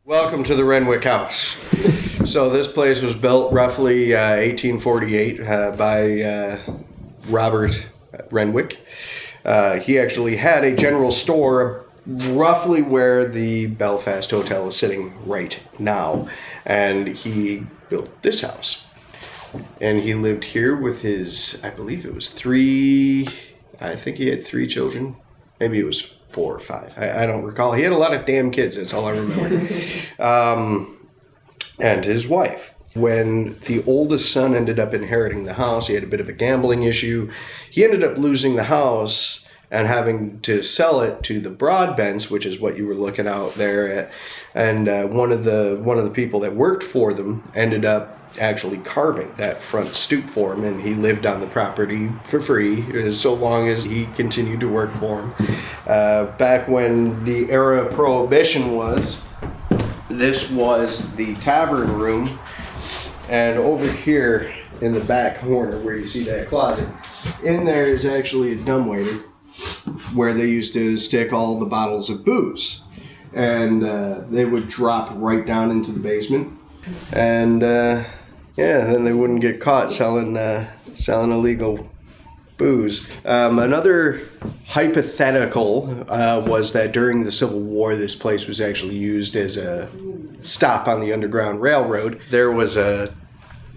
Welcome to the Renwick house. So this place was built roughly 1848 by Robert Renwick. He actually had a general store roughly where the Belfast Hotel is sitting right now. And he built this house. And he lived here with his, I believe it was I think he had 3 children. Maybe it was 4 or 5. I don't recall. He had a lot of damn kids. That's all I remember. And his wife. When the oldest son ended up inheriting the house, he had a bit of a gambling issue. He ended up losing the house and having to sell it to the Broadbents, which is what you were looking out there at. And one of the people that worked for them ended up actually carving that front stoop for him, and he lived on the property for free so long as he continued to work for him. Back when the era of Prohibition was, this was the tavern room, and over here in the back corner where you see that closet, in there is actually a dumbwaiter where they used to stick all the bottles of booze, and they would drop right down into the basement, and then they wouldn't get caught selling illegal booze. Another hypothetical was that during the Civil War, this place was actually used as a stop on the Underground Railroad. There was a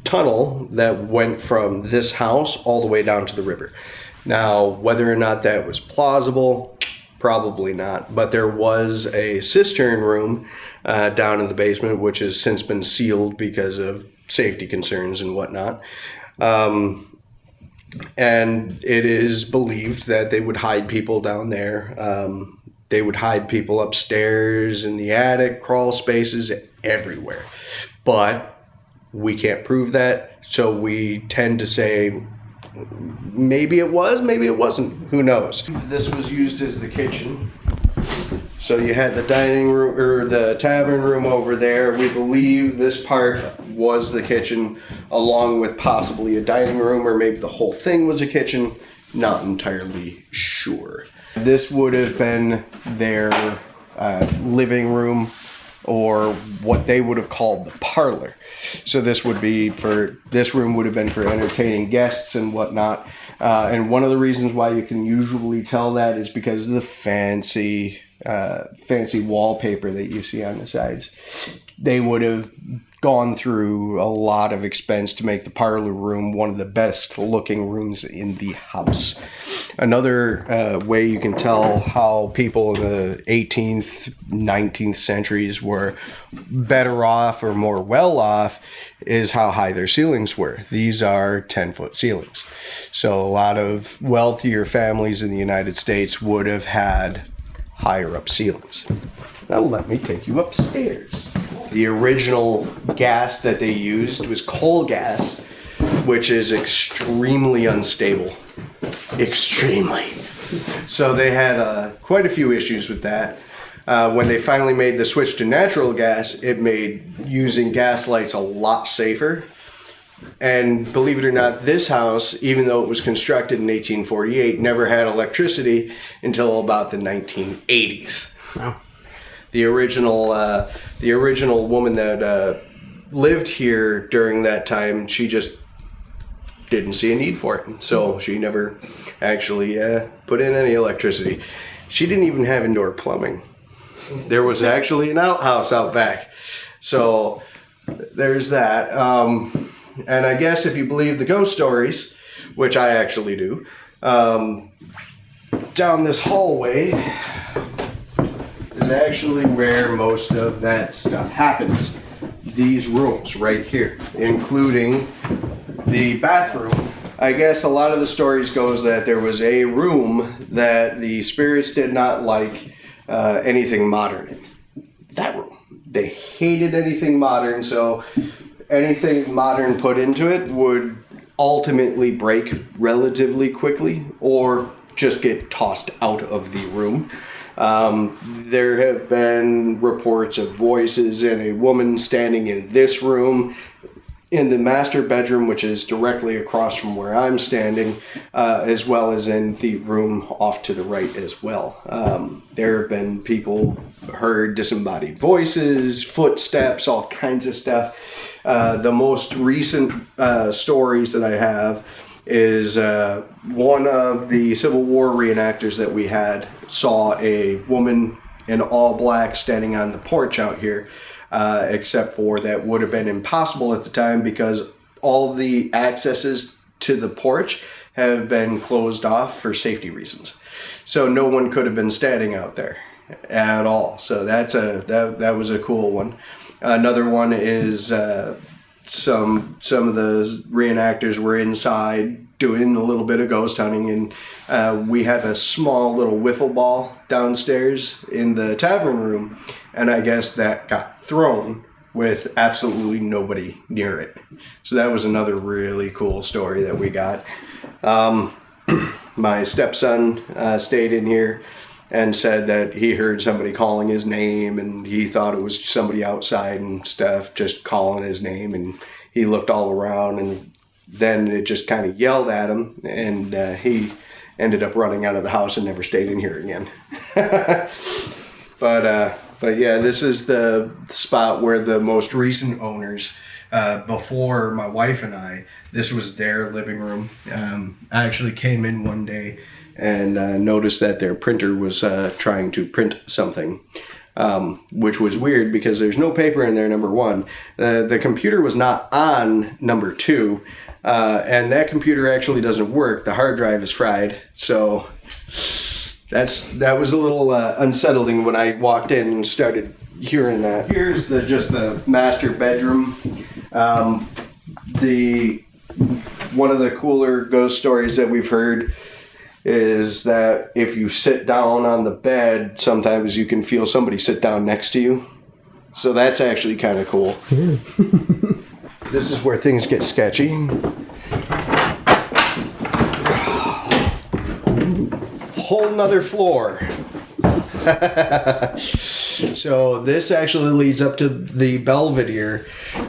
tunnel that went from this house all the way down to the river. Now, whether or not that was plausible, probably not. But there was a cistern room down in the basement, which has since been sealed because of safety concerns and whatnot. And it is believed that they would hide people down there. They would hide people upstairs, in the attic, crawl spaces, everywhere. But we can't prove that, so we tend to say maybe it was, maybe it wasn't. Who knows? This was used as the kitchen. So you had the dining room, or the tavern room over there. We believe this part was the kitchen, along with possibly a dining room, or maybe the whole thing was a kitchen. Not entirely sure. This would have been their living room, or what they would have called the parlor. So this room would have been for entertaining guests and whatnot. And one of the reasons why you can usually tell that is because of the fancy wallpaper that you see on the sides. They would have gone through a lot of expense to make the parlor room one of the best looking rooms in the house. Another way you can tell how people in the 18th, 19th centuries were better off or more well off is how high their ceilings were. These are 10-foot ceilings. So a lot of wealthier families in the United States would have had higher up ceilings. Now let me take you upstairs. The original gas that they used was coal gas, which is extremely unstable. Extremely. So they had quite a few issues with that. When they finally made the switch to natural gas, it made using gas lights a lot safer. And believe it or not, this house, even though it was constructed in 1848, never had electricity until about the 1980s. Wow. The original woman that lived here during that time, she just didn't see a need for it. So she never actually put in any electricity. She didn't even have indoor plumbing. There was actually an outhouse out back. So there's that. And I guess if you believe the ghost stories, which I actually do, down this hallway is actually where most of that stuff happens. These rooms right here, including the bathroom. I guess a lot of the stories goes that there was a room that the spirits did not like anything modern in. That room. They hated anything modern, so anything modern put into it would ultimately break relatively quickly or just get tossed out of the room. There have been reports of voices and a woman standing in this room in the master bedroom, which is directly across from where I'm standing, as well as in the room off to the right as well. There have been people heard disembodied voices, footsteps, all kinds of stuff. The most recent stories that I have is one of the Civil War reenactors that we had saw a woman in all black standing on the porch out here, except for that would have been impossible at the time because all the accesses to the porch have been closed off for safety reasons. So no one could have been standing out there at all. So that was a cool one. Another one is some of the reenactors were inside doing a little bit of ghost hunting, and we have a small little wiffle ball downstairs in the tavern room, and I guess that got thrown with absolutely nobody near it. So that was another really cool story that we got. My stepson stayed in here and said that he heard somebody calling his name, and he thought it was somebody outside and stuff just calling his name, and he looked all around, and then it just kind of yelled at him, and he ended up running out of the house and never stayed in here again. But yeah, this is the spot where the most recent owners, before my wife and I, this was their living room. I actually came in one day and noticed that their printer was trying to print something, which was weird because there's no paper in there, number one. The computer was not on, number two, and that computer actually doesn't work. The hard drive is fried, so that was a little unsettling when I walked in and started hearing that. Here's just the master bedroom. One of the cooler ghost stories that we've heard is that if you sit down on the bed, sometimes you can feel somebody sit down next to you. So that's actually kind of cool. This is where things get sketchy. Whole nother floor. So this actually leads up to the Belvedere,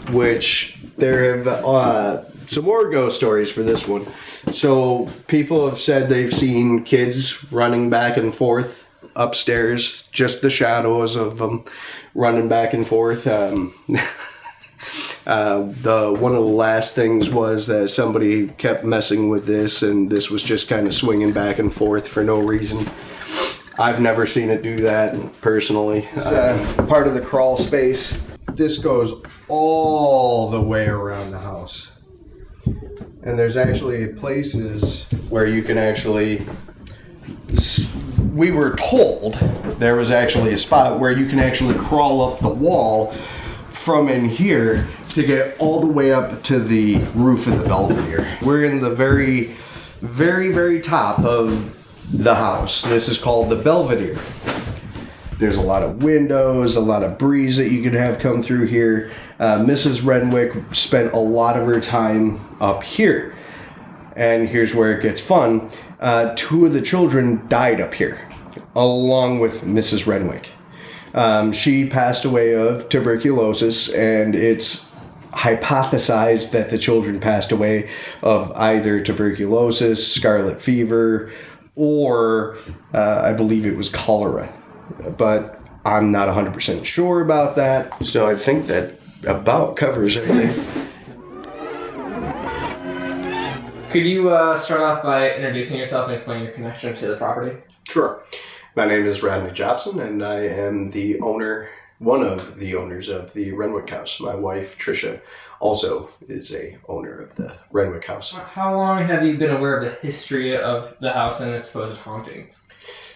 which there have some more ghost stories for this one. So people have said they've seen kids running back and forth upstairs, just the shadows of them running back and forth. One of the last things was that somebody kept messing with this, and this was just kind of swinging back and forth for no reason. I've never seen it do that personally. It's part of the crawl space. This goes all the way around the house. And there's actually places where you can actually... We were told there was actually a spot where you can actually crawl up the wall from in here to get all the way up to the roof of the Belvedere. We're in the very, very, very top of the house. This is called the Belvedere. There's a lot of windows, a lot of breeze that you could have come through here. Mrs. Renwick spent a lot of her time up here. And here's where it gets fun. Two of the children died up here, along with Mrs. Renwick. She passed away of tuberculosis, and it's hypothesized that the children passed away of either tuberculosis, scarlet fever, or I believe it was cholera. But I'm not 100% sure about that. So I think that about covers everything. Could you start off by introducing yourself and explaining your connection to the property? Sure. My name is Rodney Jobson, and I am one of the owners of the Renwick house. My wife, Tricia, also is a owner of the Renwick house. How long have you been aware of the history of the house and its supposed hauntings?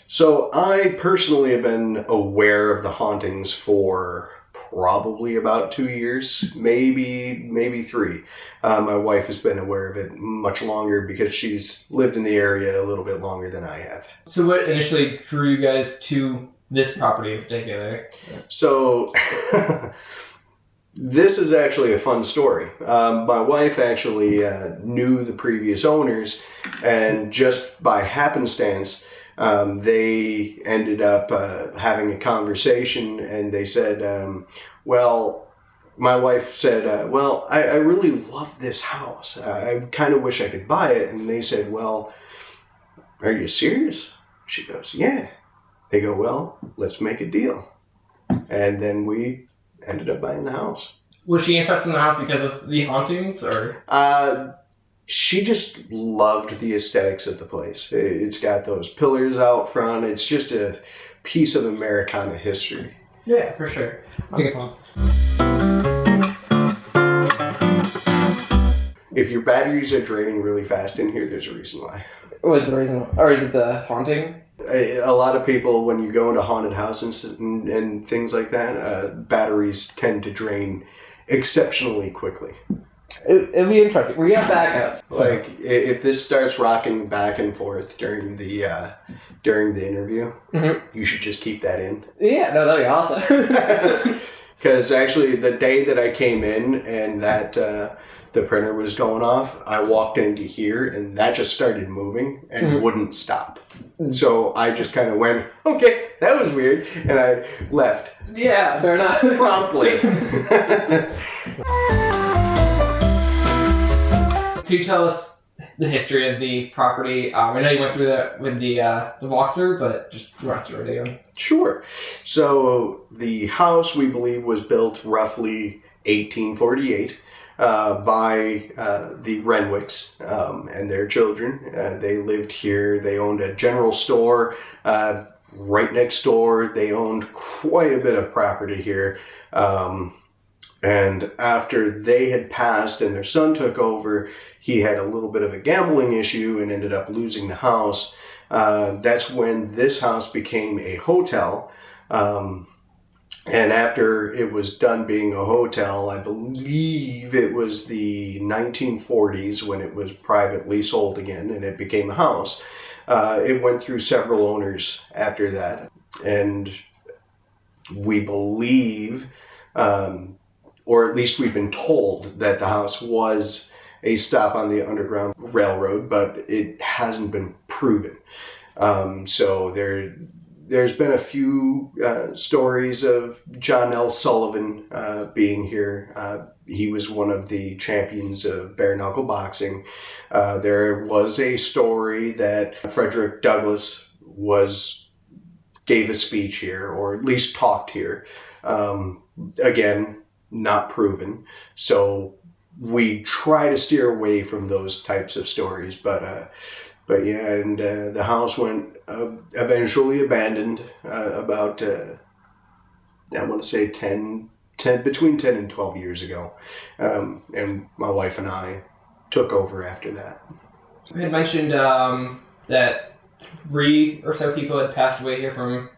So I personally have been aware of the hauntings for probably about 2 years, maybe 3. My wife has been aware of it much longer because she's lived in the area a little bit longer than I have. So what initially drew you guys to this property in particular? So this is actually a fun story. My wife actually knew the previous owners, and just by happenstance, they ended up having a conversation, and they said, well, my wife said, well, I really love this house. I kind of wish I could buy it. And they said, well, are you serious? She goes, yeah. They go, well, let's make a deal. And then we ended up buying the house. Was she interested in the house because of the hauntings, or? She just loved the aesthetics of the place. It's got those pillars out front. It's just a piece of Americana history. Yeah, for sure. I'll take a pause. If your batteries are draining really fast in here, there's a reason why. What's the reason? Or is it the haunting? A lot of people, when you go into haunted houses and things like that, batteries tend to drain exceptionally quickly. It'll be interesting. We got backups. Like if this starts rocking back and forth during the interview, you should just keep that in. Yeah, no, that'd be awesome. Because actually, the day that I came in and that the printer was going off, I walked into here and that just started moving and wouldn't stop. So I just kind of went, okay, that was weird, and I left. Yeah, fair enough. Promptly. Can you tell us the history of the property? I know you went through that with the walkthrough, but just run through it again. Sure. So the house, we believe, was built roughly 1848 by the Renwicks and their children. They lived here. They owned a general store right next door. They owned quite a bit of property here. And after they had passed and their son took over, he had a little bit of a gambling issue and ended up losing the house. That's when this house became a hotel. And after it was done being a hotel, I believe it was the 1940s when it was privately sold again and it became a house. It went through several owners after that. And we believe... or at least we've been told that the house was a stop on the Underground Railroad, but it hasn't been proven. So there's been a few stories of John L. Sullivan being here. He was one of the champions of bare knuckle boxing. There was a story that Frederick Douglass gave a speech here, or at least talked here. Again, not proven. So we try to steer away from those types of stories. But yeah, and the house went eventually abandoned about, I want to say between 10 and 12 years ago. And my wife and I took over after that. You had mentioned that 3 or so people had passed away here from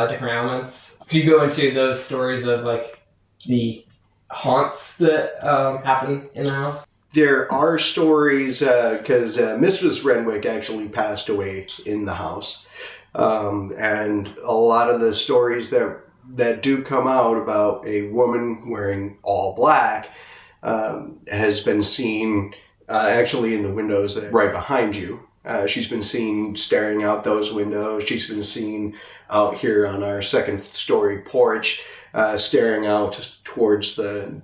different elements. Could you go into those stories of like the haunts that happen in the house? There are stories, because Mrs. Renwick actually passed away in the house. And a lot of the stories that do come out about a woman wearing all black has been seen actually in the windows right behind you. She's been seen staring out those windows. She's been seen out here on our second story porch, staring out towards the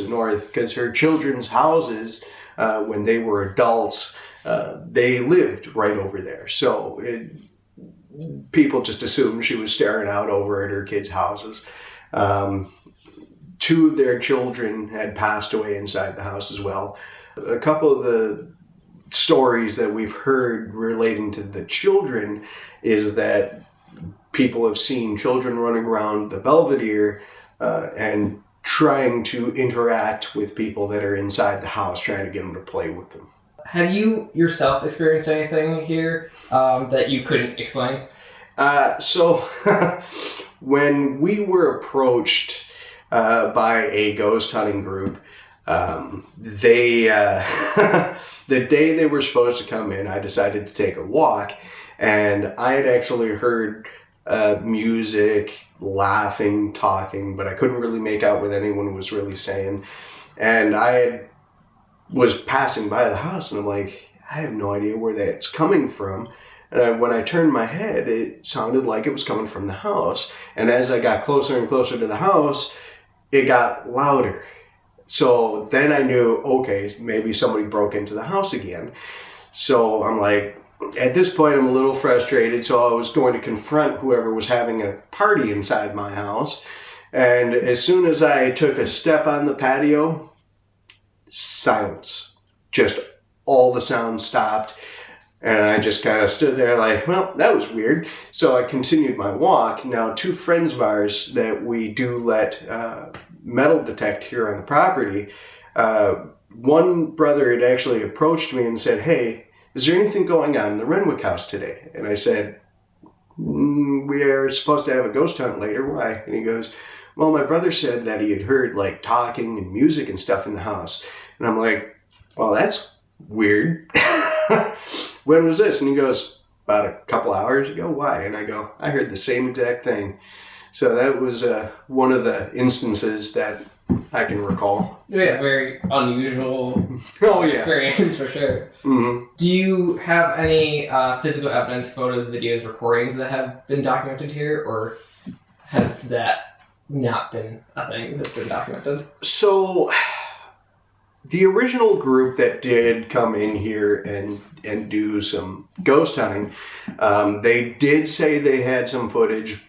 north, because her children's houses, when they were adults, they lived right over there. So people just assumed she was staring out over at her kids' houses. 2 of their children had passed away inside the house as well. A couple of the stories that we've heard relating to the children is that people have seen children running around the Belvedere and trying to interact with people that are inside the house, trying to get them to play with them. Have you yourself experienced anything here that you couldn't explain? So when we were approached by a ghost hunting group, they the day they were supposed to come in, I decided to take a walk, and I had actually heard music, laughing, talking, but I couldn't really make out what anyone was really saying. And was passing by the house, and I'm like, I have no idea where that's coming from. And when I turned my head, it sounded like it was coming from the house. And as I got closer and closer to the house, it got louder. So then I knew, okay, maybe somebody broke into the house again. So I'm like, at this point, I'm a little frustrated. So I was going to confront whoever was having a party inside my house. And as soon as I took a step on the patio, silence. Just all the sound stopped. And I just kind of stood there like, well, that was weird. So I continued my walk. Now, 2 friends of ours that we do let metal detect here on the property, one brother had actually approached me and said, hey, is there anything going on in the Renwick house today? And I said, we are supposed to have a ghost hunt later. Why? And he goes, well, my brother said that he had heard like talking and music and stuff in the house. And I'm like, well, that's weird. When was this? And he goes, about a couple hours ago. Why? And I go, I heard the same exact thing. So that was one of the instances that I can recall. Yeah, very unusual experience for sure. Mm-hmm. Do you have any physical evidence, photos, videos, recordings that have been documented here, or has that not been a thing that's been documented? So the original group that did come in here and do some ghost hunting, they did say they had some footage,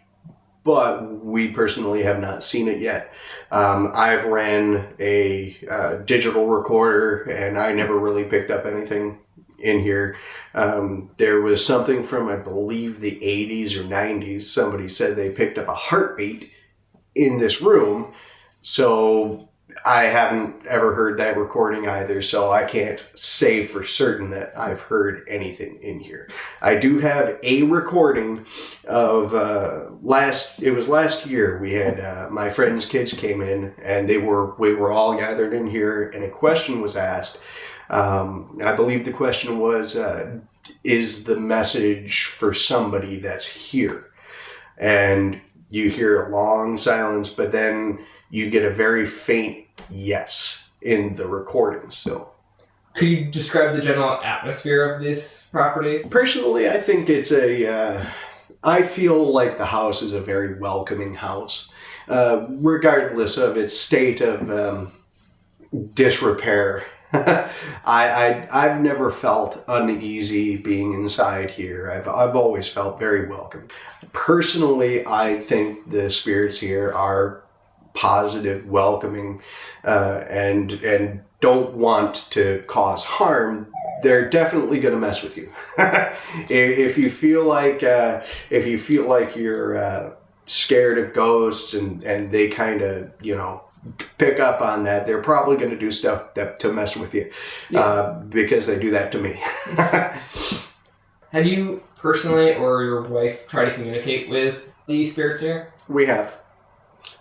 but we personally have not seen it yet. I've ran a digital recorder, and I never really picked up anything in here. There was something from, I believe, the 80s or 90s. Somebody said they picked up a heartbeat in this room. So I haven't ever heard that recording either, so I can't say for certain that I've heard anything in here. I do have a recording of last year. We had my friend's kids came in, and we were all gathered in here, and a question was asked. I believe the question was, is the message for somebody that's here? And you hear a long silence, but then you get a very faint yes in the recording. So, could you describe the general atmosphere of this property? Personally, I think it's I feel like the house is a very welcoming house, regardless of its state of disrepair. I've never felt uneasy being inside here. I've always felt very welcome. Personally, I think the spirits here are positive, welcoming, and don't want to cause harm. They're definitely going to mess with you. If you feel like you're scared of ghosts and they kind of pick up on that, they're probably going to do stuff to mess with you, because they do that to me. Have you personally or your wife tried to communicate with the spirits here? We have.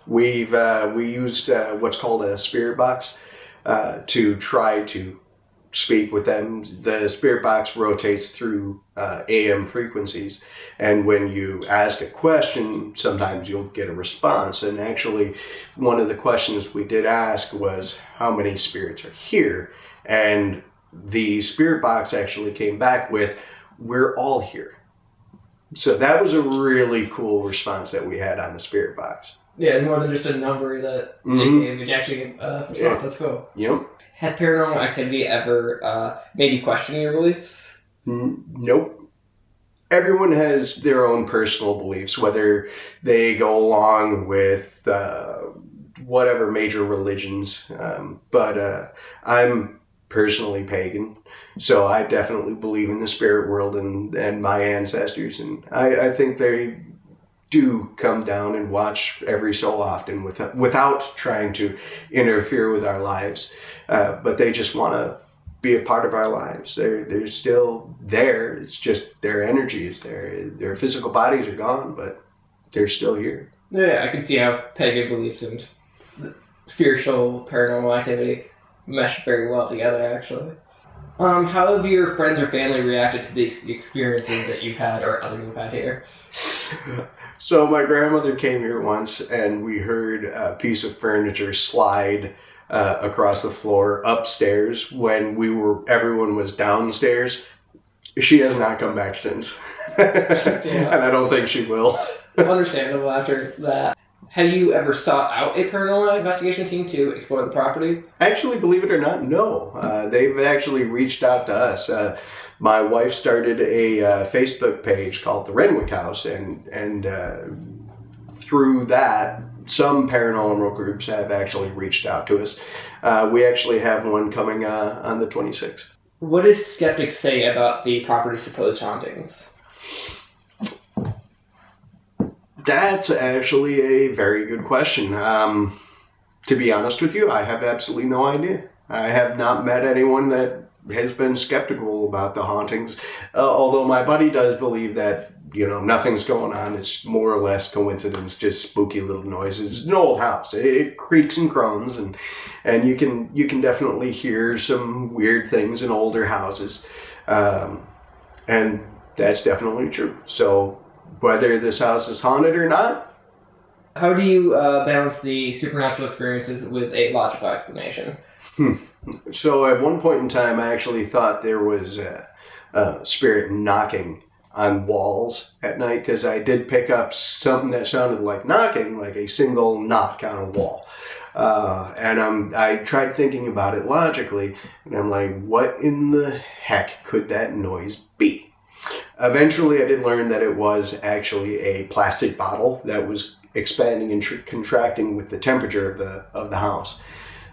We used what's called a spirit box to try to speak with them. The spirit box rotates through AM frequencies, and when you ask a question, sometimes you'll get a response. And actually, one of the questions we did ask was, how many spirits are here? And the spirit box actually came back with, we're all here. So that was a really cool response that we had on the spirit box. Yeah, more than just a number that you gave, actually gave a response. Yeah. That's cool. Yep. Has paranormal activity ever made you question your beliefs? Nope. Everyone has their own personal beliefs, whether they go along with whatever major religions. But I'm personally pagan, so I definitely believe in the spirit world and my ancestors, and I think they do come down and watch every so often without trying to interfere with our lives. But they just want to be a part of our lives. They're still there. It's just their energy is there. Their physical bodies are gone, but they're still here. Yeah, I can see how pagan beliefs and spiritual paranormal activity mesh very well together, actually. How have your friends or family reacted to the experiences that you've had or other you've had here? So my grandmother came here once, and we heard a piece of furniture slide across the floor upstairs when everyone was downstairs. She has not come back since. And I don't think she will. Understandable after that. Have you ever sought out a paranormal investigation team to explore the property? Actually, believe it or not, no. They've actually reached out to us. My wife started a Facebook page called the Renwick House, and through that, some paranormal groups have actually reached out to us. We actually have one coming on the 26th. What do skeptics say about the property's supposed hauntings? That's actually a very good question. To be honest with you, I have absolutely no idea. I have not met anyone that has been skeptical about the hauntings, although my buddy does believe that, nothing's going on. It's more or less coincidence, just spooky little noises. It's an old house. It creaks and groans, and you can definitely hear some weird things in older houses, and that's definitely true. So whether this house is haunted or not. How do you balance the supernatural experiences with a logical explanation? So at one point in time, I actually thought there was a spirit knocking on walls at night, because I did pick up something that sounded like knocking, like a single knock on a wall. And I tried thinking about it logically, and I'm like, what in the heck could that noise be? Eventually, I did learn that it was actually a plastic bottle that was expanding and contracting with the temperature of the house.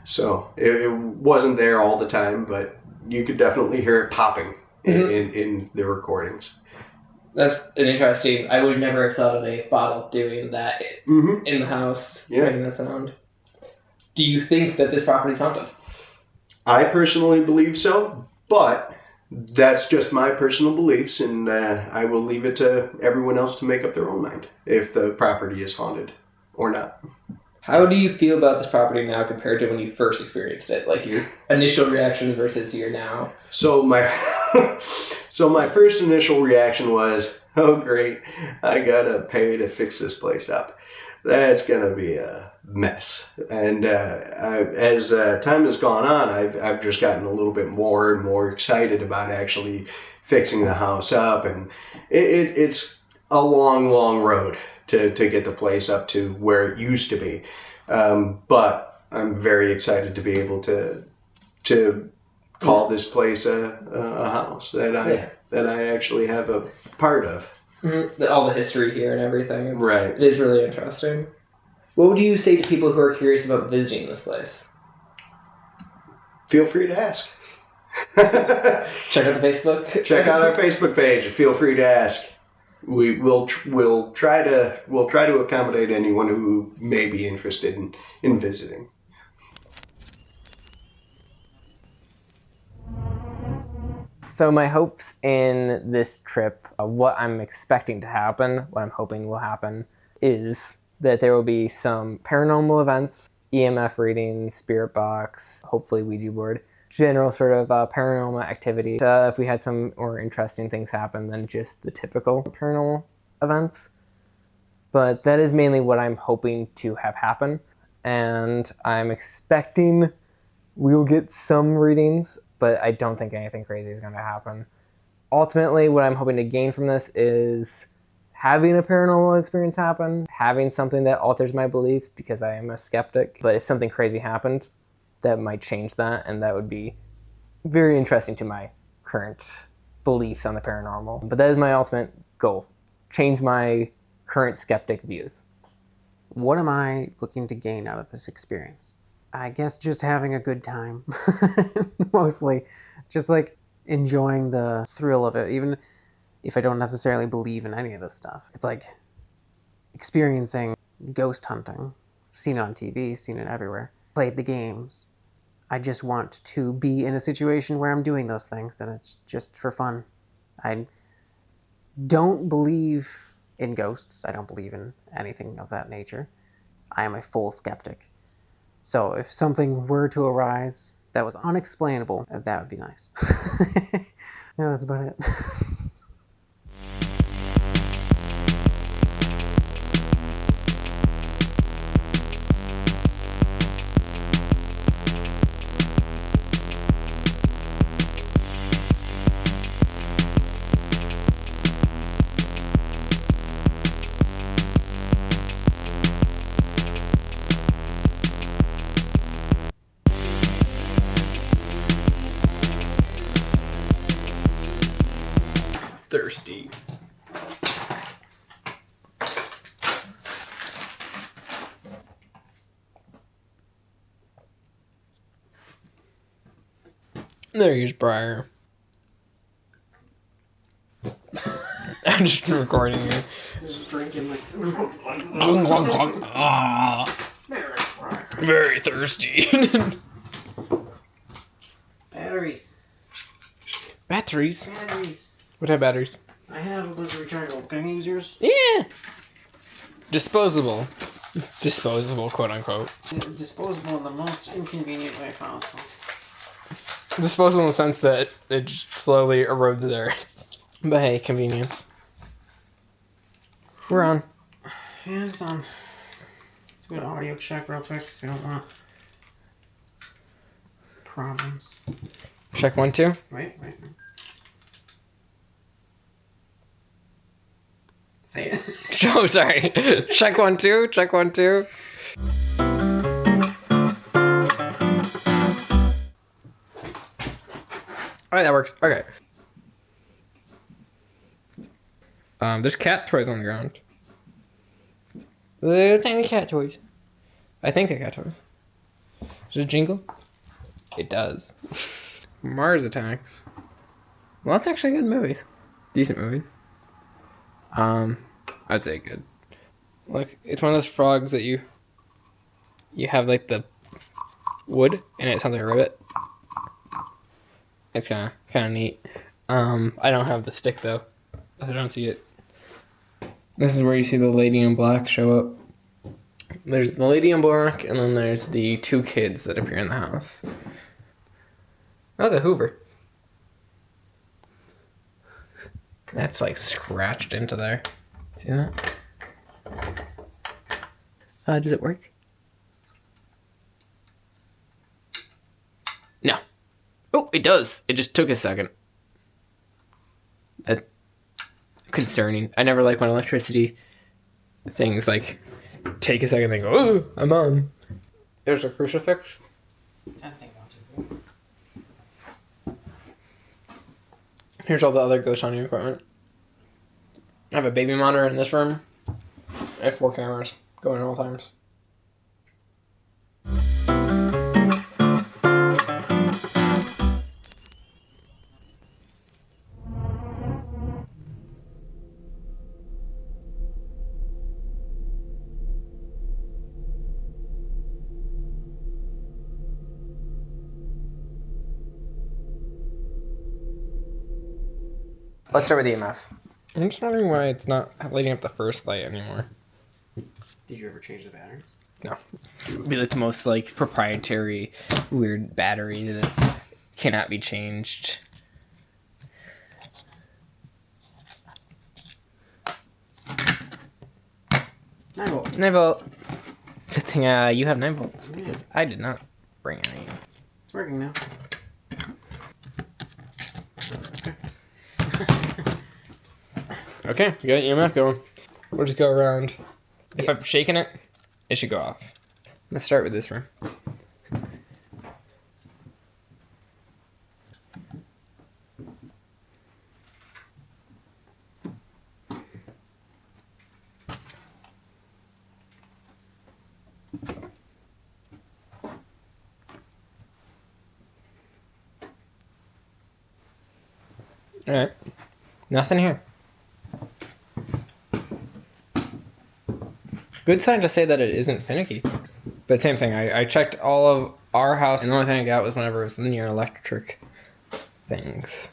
So it wasn't there all the time, but you could definitely hear it popping in the recordings. That's an interesting. I would never have thought of a bottle doing that in the house, making that sound. Do you think that this property is haunted? I personally believe so, but that's just my personal beliefs, and I will leave it to everyone else to make up their own mind if the property is haunted or not. How do you feel about this property now compared to when you first experienced it? Like your initial reaction versus your now? So my first initial reaction was, oh great, I gotta pay to fix this place up. That's gonna be a mess. And as time has gone on, I've just gotten a little bit more and more excited about actually fixing the house up, and it's a long, long road to get the place up to where it used to be. But I'm very excited to be able to call this place a house that I actually have a part of. All the history here and everything. Right. It is really interesting. What would you say to people who are curious about visiting this place? Feel free to ask. Check out the Facebook. Check out our Facebook page. Feel free to ask. We'll try to accommodate anyone who may be interested in visiting. So my hopes in this trip, what I'm expecting to happen, what I'm hoping will happen, is that there will be some paranormal events, EMF readings, spirit box, hopefully Ouija board, general sort of paranormal activity. If we had some more interesting things happen than just the typical paranormal events. But that is mainly what I'm hoping to have happen. And I'm expecting we'll get some readings, but I don't think anything crazy is going to happen. Ultimately, what I'm hoping to gain from this is having a paranormal experience happen, having something that alters my beliefs because I am a skeptic. But if something crazy happened, that might change that, and that would be very interesting to my current beliefs on the paranormal. But that is my ultimate goal, change my current skeptic views. What am I looking to gain out of this experience? I guess just having a good time. Mostly. Just like enjoying the thrill of it, even if I don't necessarily believe in any of this stuff. It's like experiencing ghost hunting. I've seen it on TV, seen it everywhere. Played the games. I just want to be in a situation where I'm doing those things, and it's just for fun. I don't believe in ghosts. I don't believe in anything of that nature. I am a full skeptic. So if something were to arise that was unexplainable, that would be nice. Yeah, that's about it. thirsty. There's Brier. I'm just recording you. Just drinking like. Very thirsty. Batteries. Batteries? Batteries. What type of batteries? I have a bunch of rechargeable. Can I use yours? Yeah. Disposable. Disposable, quote unquote. Disposable in the most inconvenient way possible. Disposable in the sense that it just slowly erodes there. But hey, convenience. We're on. Yeah, it's on. Let's do an audio check real quick because we don't want problems. Check 1, 2. Wait. Say it. Oh, sorry. Check 1, 2. Check 1, 2. Alright, that works. Okay. There's cat toys on the ground. Little tiny cat toys. I think they're cat toys. Does it jingle? It does. Mars Attacks. Well, that's actually good movies. Decent movies. I'd say good. Look, it's one of those frogs that you have like the wood and it sounds like a ribbit. It's kind of neat. I don't have the stick though. I don't see it. This is where you see the lady in black show up. There's the lady in black, and then there's the 2 kids that appear in the house. Oh, the Hoover. That's like scratched into there. See that? Does it work? No. Oh, it does. It just took a second. That's concerning. I never like when electricity things like take a second and go, oh, I'm on. There's a crucifix. Testing 1, 2, 3. Here's all the other ghost hunting equipment. I have a baby monitor in this room. I have 4 cameras going at all times. Let's start with EMF. I'm just wondering why it's not lighting up the first light anymore. Did you ever change the batteries? No. It would be like the most like proprietary weird battery that cannot be changed. 9 volt. 9 volt. Good thing you have 9 volts because I did not bring any. It's working now. Okay, we got EMF going. We'll just go around. If I'm shaking it, it should go off. Let's start with this room. Alright. Nothing here. Good sign to say that it isn't finicky. But same thing, I checked all of our house, and the only thing I got was whenever it was linear electric things.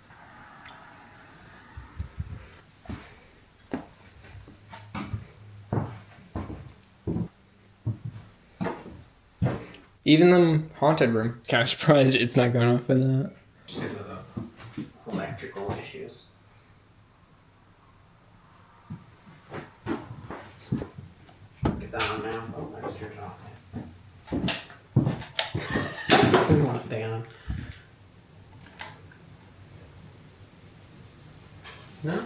Even the haunted room. Kind of surprised it's not going off for that. Because of the electrical issues. It's on now. Oh, I just turned it off. Doesn't want to stay on. No?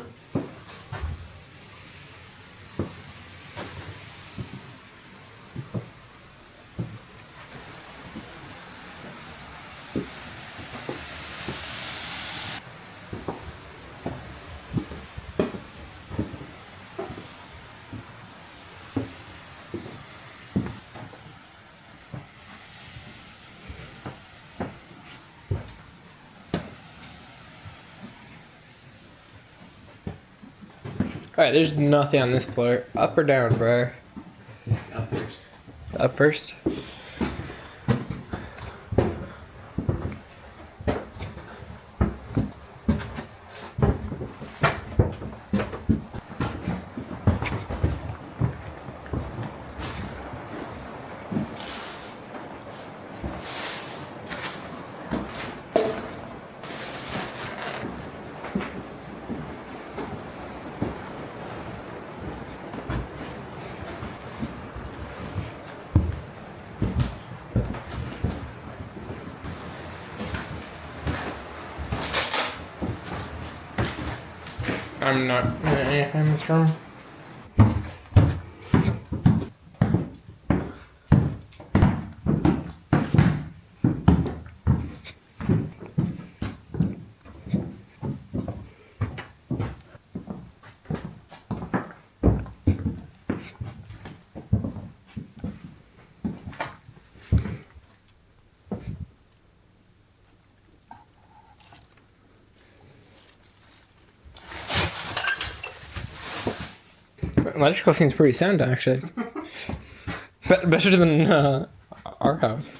Alright, there's nothing on this floor. Up or down, Brier? Up first. Up first? I'm not in anything in this room. Electrical seems pretty sound, actually. Better than our house.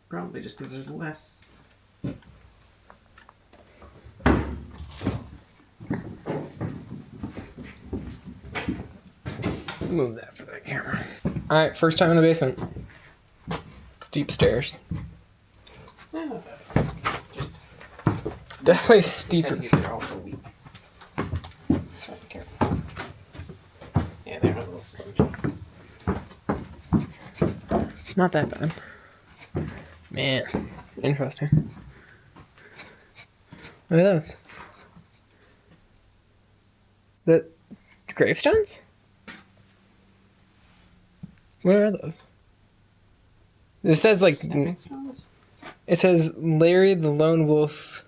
Probably just because there's less. Move that for the camera. Alright, first time in the basement. Steep stairs. Yeah, not bad. Just Definitely steeper. they're also weak. Be careful. Yeah, they're a little spongy. Not that bad. Man, interesting. Look at those. The gravestones? What are those? It says like Stepping stones? it says Larry the Lone Wolf.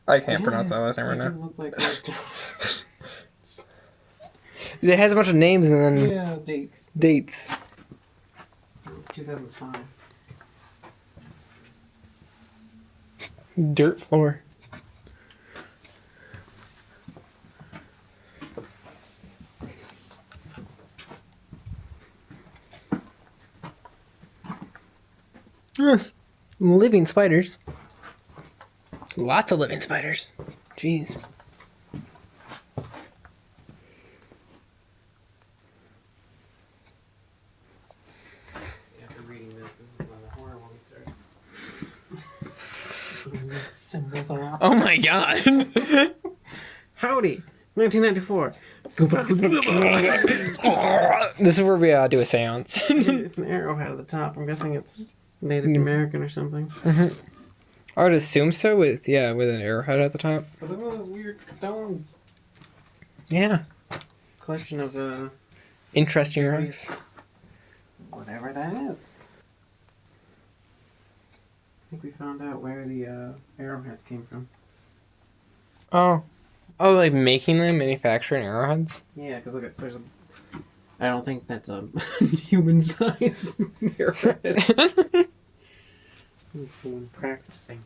I can't pronounce that last name right They now. do look like gravestones. It has a bunch of names and then Yeah, dates. dates. 2005. Dirt floor. Yes. Living spiders. Lots of living spiders. Jeez. After reading this is when the horror movie starts. Symbols out. Oh my god. Howdy! 1994. This is where we do a seance. It's an arrowhead at the top. I'm guessing it's Native American or something. I would assume so with an arrowhead at the top. But look at all those weird stones. Yeah. Collection of Interesting rocks. whatever that is. I think we found out where the arrowheads came from. Oh. Oh, like making them, manufacturing arrowheads? Yeah, because look at there's a. I don't think that's a human size arrowhead. It's someone practicing.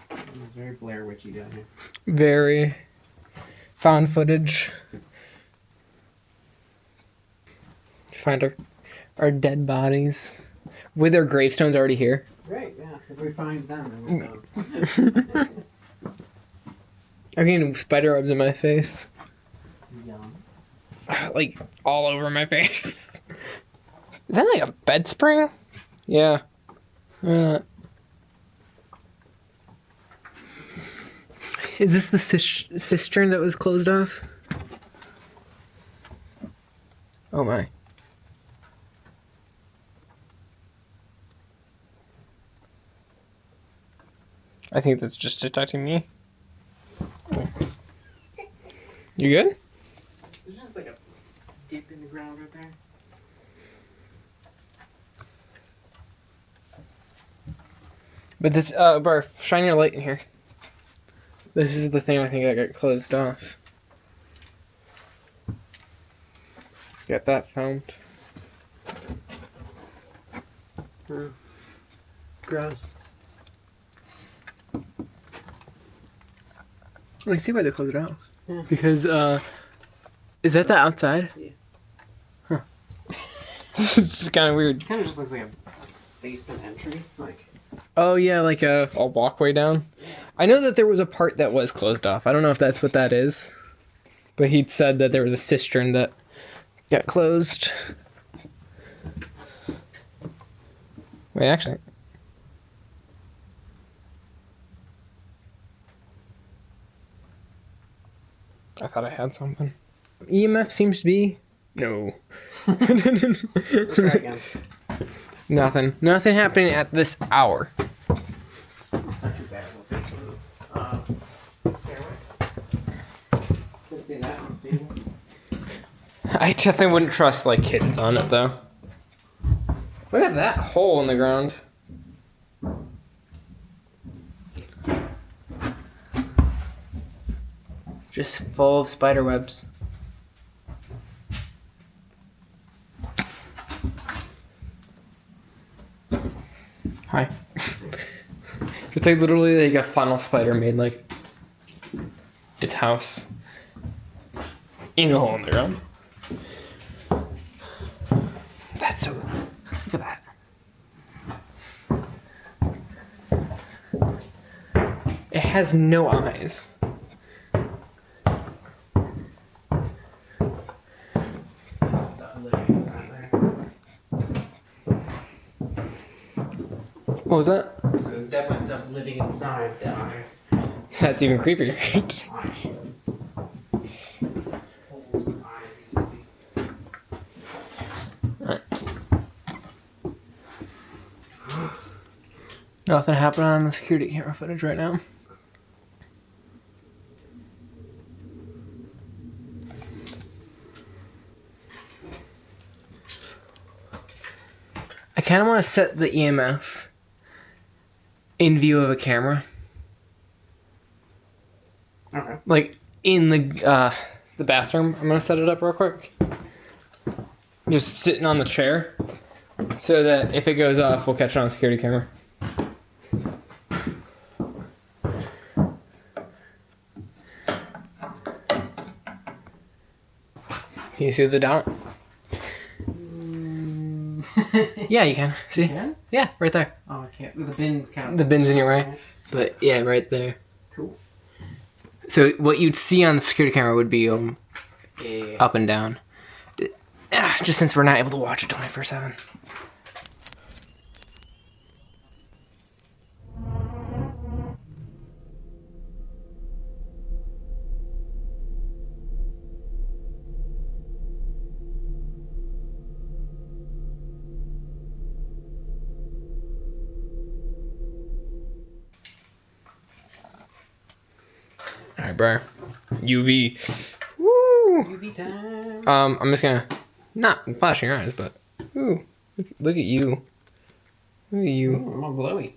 It's very Blair Witchy down here. Very found footage. Find our dead bodies with their gravestones already here. Right, yeah, because we find them and we're done. I'm getting spider webs in my face. Yum. Like all over my face. Is that like a bed spring? Yeah. Is this the cistern that was closed off? Oh my. I think that's just detecting me. You good? There's just like a dip in the ground right there. But this, Bar, shine your light in here. This is the thing I think I got closed off. Got that found. Gross. I can see why they closed it out. Yeah. Because, is that the outside? Yeah. Huh. This is kind of weird. Kind of just looks like a basement entry. Like. Oh, yeah, like a walkway down. I know that there was a part that was closed off. I don't know if that's what that is. But he'd said that there was a cistern that got closed. Wait, actually. I thought I had something. EMF seems to be... No. Let's try again. Nothing. Nothing happening at this hour. Not too bad. We'll fix the stairway. Didn't see that one, Steve. I definitely wouldn't trust, like, kittens on it, though. Look at that hole in the ground. Just full of spider webs. Hi. But they literally, like, a funnel spider made, like, its house in a hole in the ground. That's so... Look at that. It has no eyes. Stuff living inside there. What was that? So there's definitely stuff living inside the eyes. That's even creepier. Nothing happened on the security camera footage right now. I kind of want to set the EMF in view of a camera. Okay. Like in the bathroom. I'm gonna set it up real quick. Just sitting on the chair, so that if it goes off, we'll catch it on security camera. Can you see the dot? Yeah, you can. See? You can? Yeah, right there. Oh, I can't. The bin's kind of... The bin's in your way. But yeah, right there. Cool. So what you'd see on the security camera would be Yeah. up and down. Just since we're not able to watch it 24/7. Alright, Brier. UV. Woo! UV time. I'm just gonna not flashing your eyes, but ooh, look at you. Look at you. Ooh, I'm all glowy.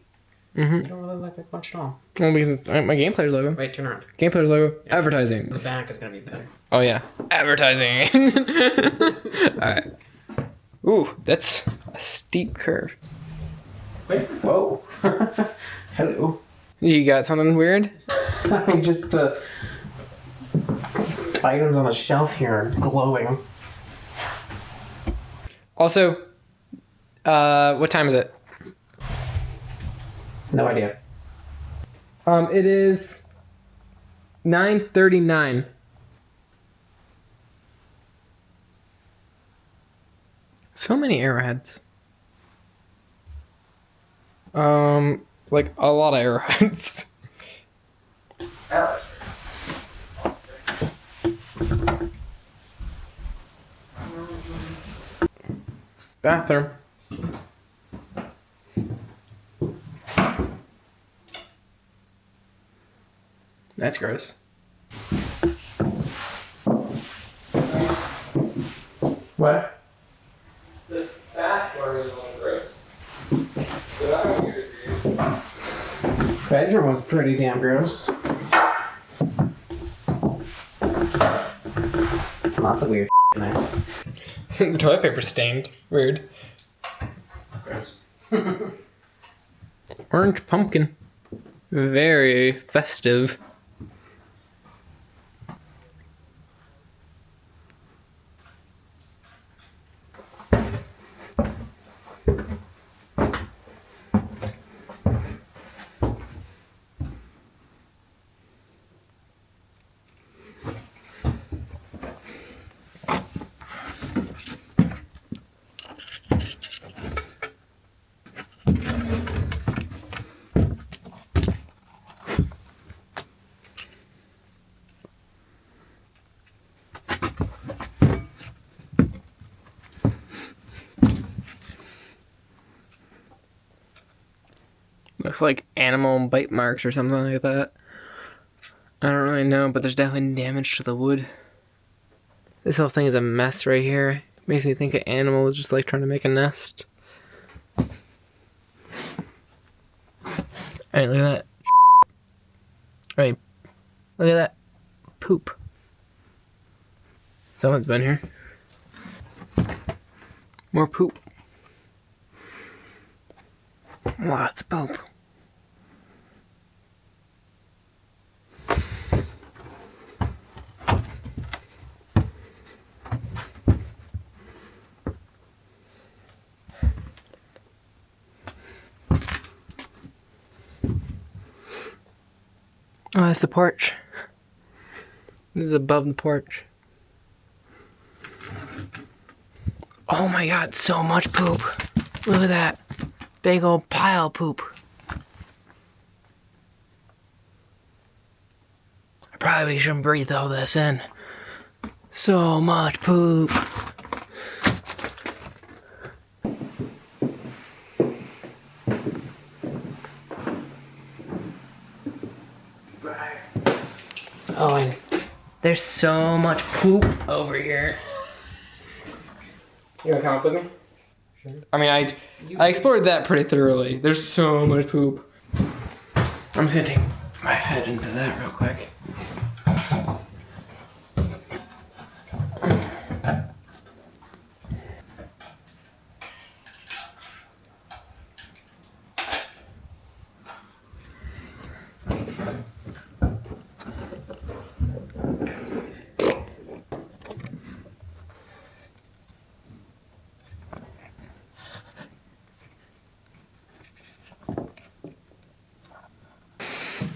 Mm-hmm. You don't really like that much at all. Well, because it's my game player's logo. Wait, turn around. Game player's logo. Yeah. Advertising. The back is gonna be better. Oh yeah, advertising. Alright. Ooh, that's a steep curve. Wait. Whoa. Hello. You got something weird? I mean, just the items on the shelf here are glowing. Also, what time is it? No idea. It is 9:39. So many arrowheads. Like a lot of arrowheads. Bathroom. That's gross. What? The bathroom is a little gross. Bedroom was pretty damn gross. Lots of weird in there. The toilet paper stained. Weird. Orange pumpkin. Very festive. Looks like animal bite marks or something like that. I don't really know, but there's definitely damage to the wood. This whole thing is a mess right here. Makes me think an animal is just like trying to make a nest. Alright, look at that. Alright, look at that. Poop. Someone's been here. More poop. Lots of poop. Oh, that's the porch. This is above the porch. Oh my god, so much poop. Look at that. Big old pile of poop. I probably shouldn't breathe all this in. So much poop. Owen, there's so much poop over here. You wanna come up with me? Sure. I mean, I explored that pretty thoroughly. There's so much poop. I'm just gonna take my head into that real quick.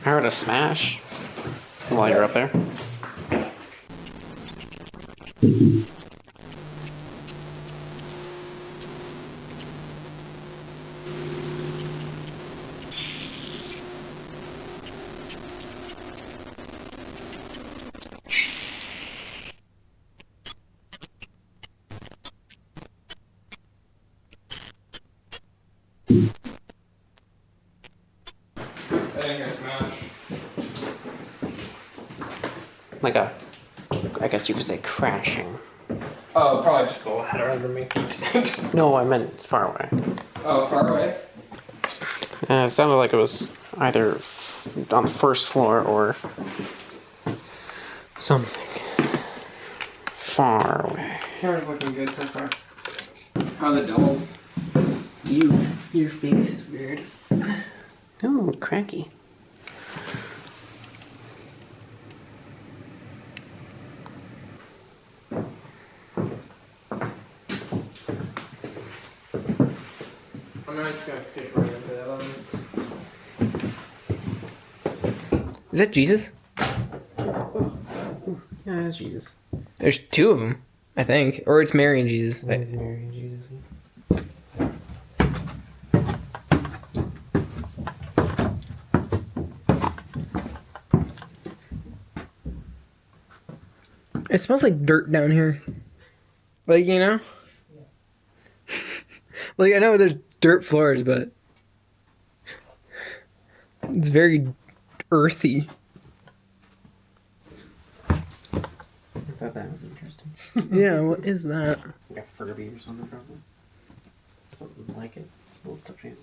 I heard a smash while you're up there. I didn't hear a smash. Like a, I guess you could say crashing. Oh, probably just the ladder under me. No, I meant far away. Oh, far away? It sounded like it was either on the first floor or something far away. Camera's looking good so far. How are the dolls? Your face is weird. Oh, cracky. I'm not just gonna stick right into that one. Is that Jesus? Yeah, that's Jesus. There's two of them, I think. Or it's Mary and Jesus. It's Mary and Jesus. It smells like dirt down here. Like, you know? Yeah. Like, I know there's dirt floors, but it's very earthy. I thought that was interesting. Yeah, what is that? Like a Furby or something, probably. Something like it. A little stuffed animal.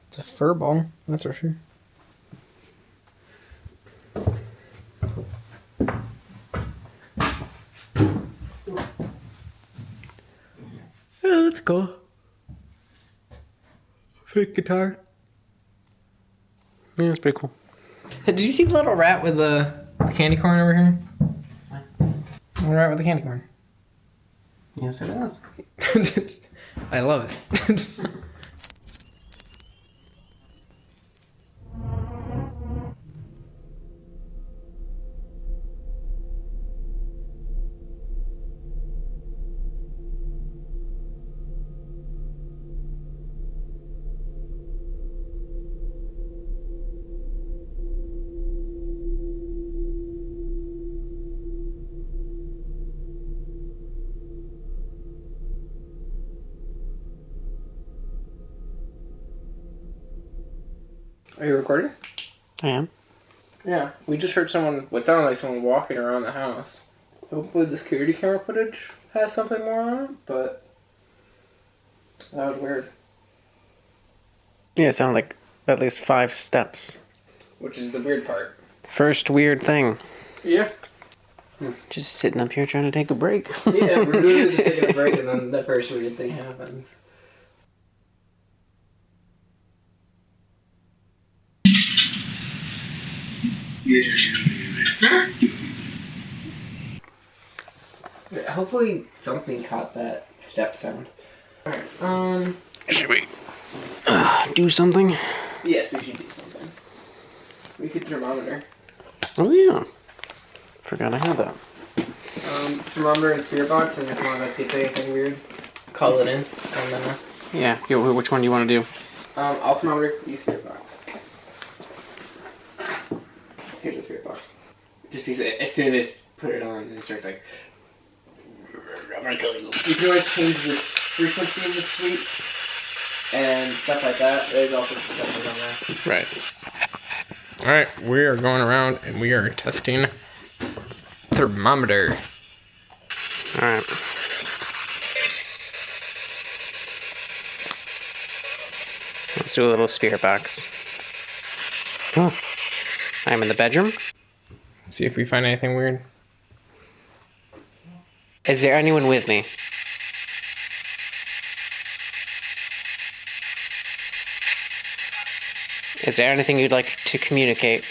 It's a fur ball, that's for sure. Oh, that's cool. Fake guitar. Yeah, it's pretty cool. Hey, did you see the little rat with the candy corn over here? The rat with the candy corn. Yes, it is. I love it. Are you recording? I am. Yeah, we just heard what sounded like someone walking around the house. So hopefully the security camera footage has something more on it, but that was weird. Yeah, it sounded like at least 5 steps. Which is the weird part. First weird thing. Yeah. Just sitting up here trying to take a break. Yeah, we're literally just taking a break and then the first weird thing happens. Hopefully something caught that step sound. Alright, Should we do something? yes, we should do something. We could thermometer. Oh, yeah. Forgot I had that. Thermometer and spirit box, and if you want to see if there's anything weird, call it in. And then, Yeah, which one do you want to do? I'll thermometer, you spirit box. Here's the spirit box. Just because as soon as I put it on, it starts like, I'm gonna kill you. You can always change the frequency of the sweeps and stuff like that. There's all sorts of settings on there. Right. Alright, we are going around and we are testing thermometers. Alright. Let's do a little spirit box. Oh. I'm in the bedroom. See if we find anything weird. Is there anyone with me? Is there anything you'd like to communicate?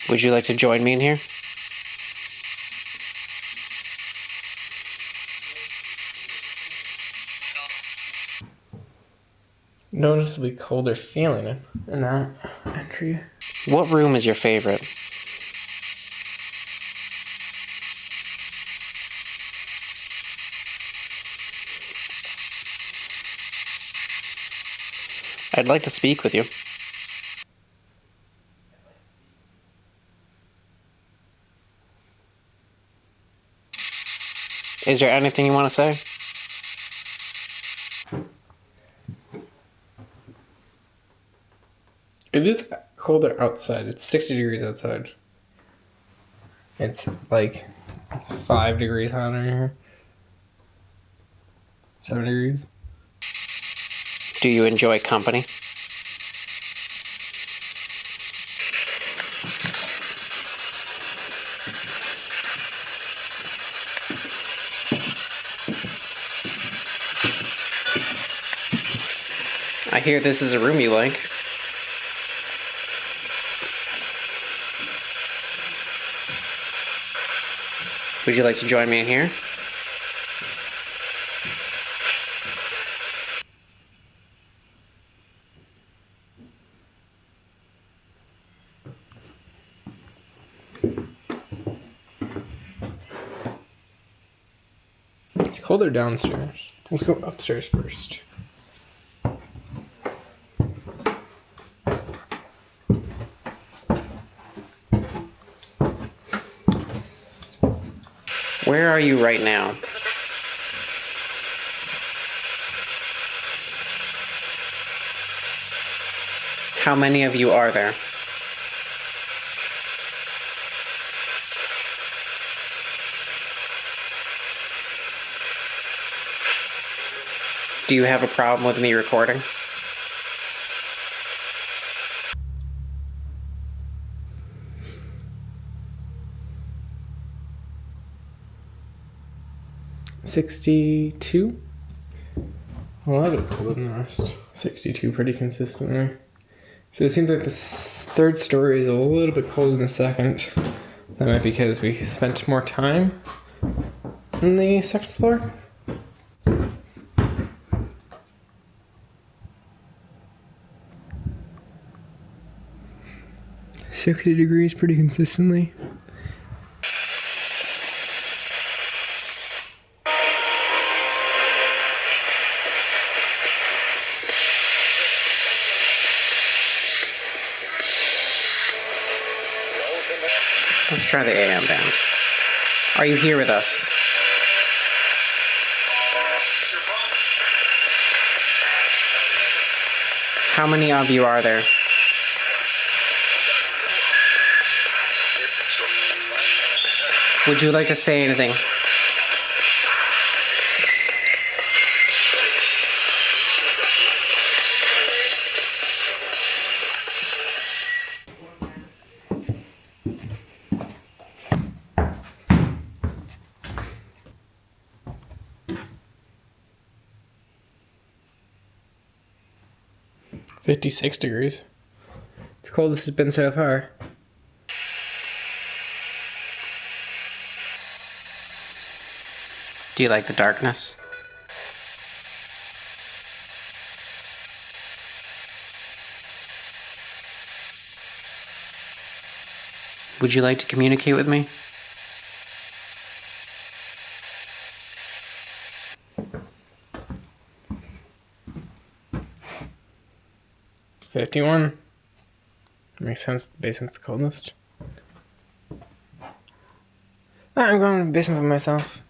Would you like to join me in here? Noticeably colder feeling in that entry. What room is your favorite? I'd like to speak with you. Is there anything you want to say? It is colder outside. It's 60 degrees outside. It's like 5 degrees hotter in here. 7 degrees. Do you enjoy company? I hear this is a room you like. Would you like to join me in here? It's colder downstairs. Let's go upstairs first. Where are you right now? How many of you are there? Do you have a problem with me recording? 62. A little bit colder than the rest. 62 pretty consistently. So it seems like the third story is a little bit colder than the second. That might be because we spent more time on the second floor. 60 degrees pretty consistently. Let's try the AM band. Are you here with us? How many of you are there? Would you like to say anything? $56 degrees. It's the coldest it's been so far. Do you like the darkness? Would you like to communicate with me? $51. Makes sense. The basement's the coldest. I'm going to the basement by myself.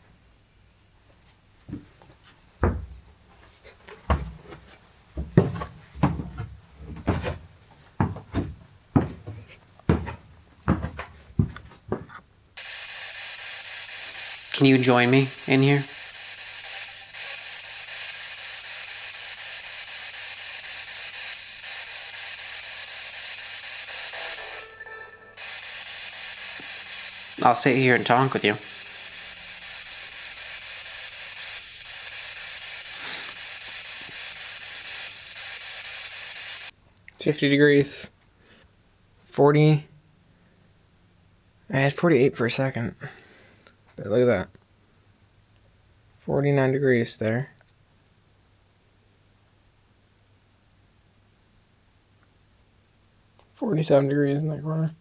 Can you join me in here? I'll sit here and talk with you. $50 degrees. 40. I had 48 for a second. But look at that. 49 degrees there. $47 degrees in that corner.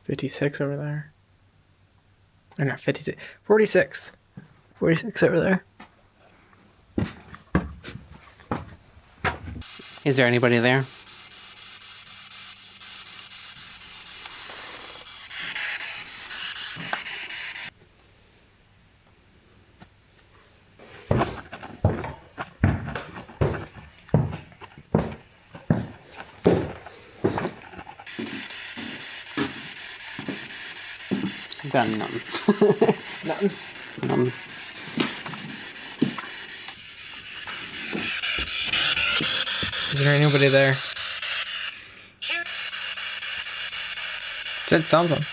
$56 over there. Or not 56. 46. 46 over there. Is there anybody there? I've got none. Nothing. None. Is there anybody there? Said something.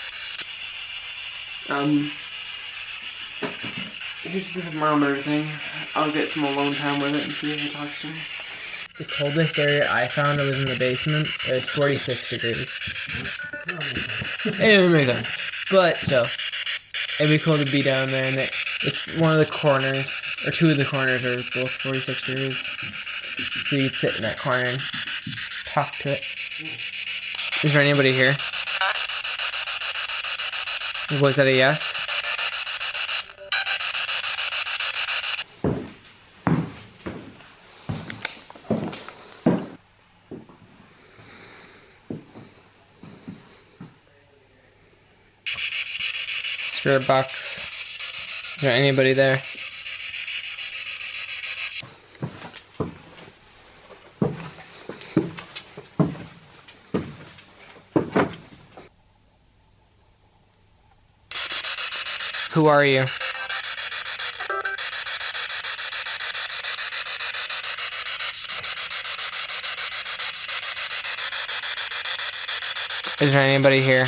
Here's the thermometer thing. I'll get some alone time with it and see if it talks to me. The coldest area I found was in the basement. It was 46 degrees. It makes sense. But still, it'd be cool to be down there, and it's one of the corners, or two of the corners are both 46 degrees. So you'd sit in that corner and talk to it. Is there anybody here? Was that a yes? Spirit box. Is there anybody there? Who are you? Is there anybody here?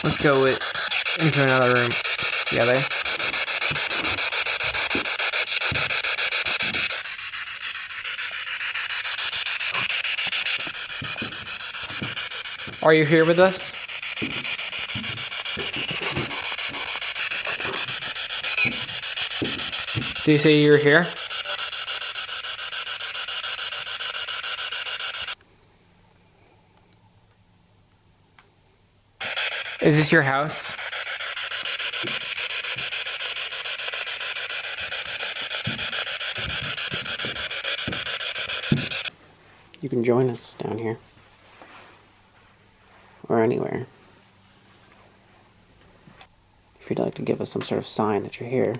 Let's go into another room together. Are you here with us? Do you say you're here? Is this your house? You can join us down here. Or anywhere. If you'd like to give us some sort of sign that you're here.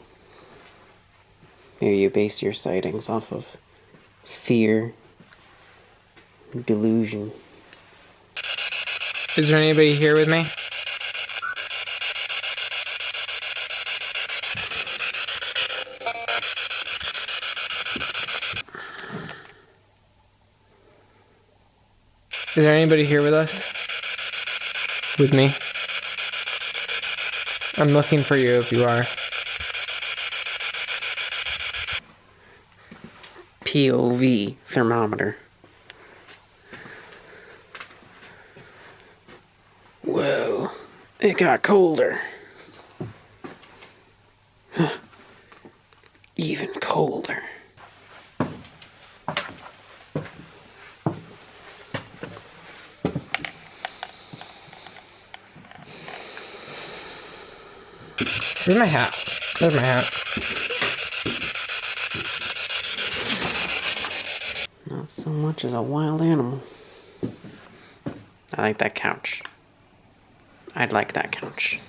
Maybe you base your sightings off of fear, delusion. Is there anybody here with me? Is there anybody here with us? With me? I'm looking for you if you are. POV thermometer. Whoa, it got colder. Even colder. Where's my hat? Where's my hat? Not so much as a wild animal. I like that couch. I'd like that couch.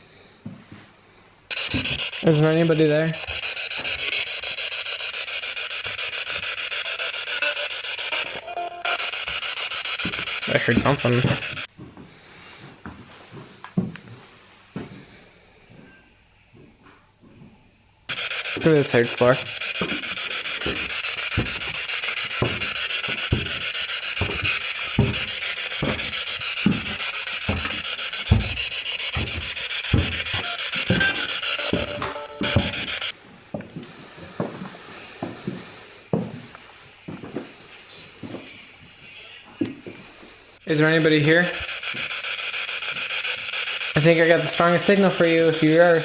Is there anybody there? I heard something. Go to the third floor. Is there anybody here? I think I got the strongest signal for you if you are.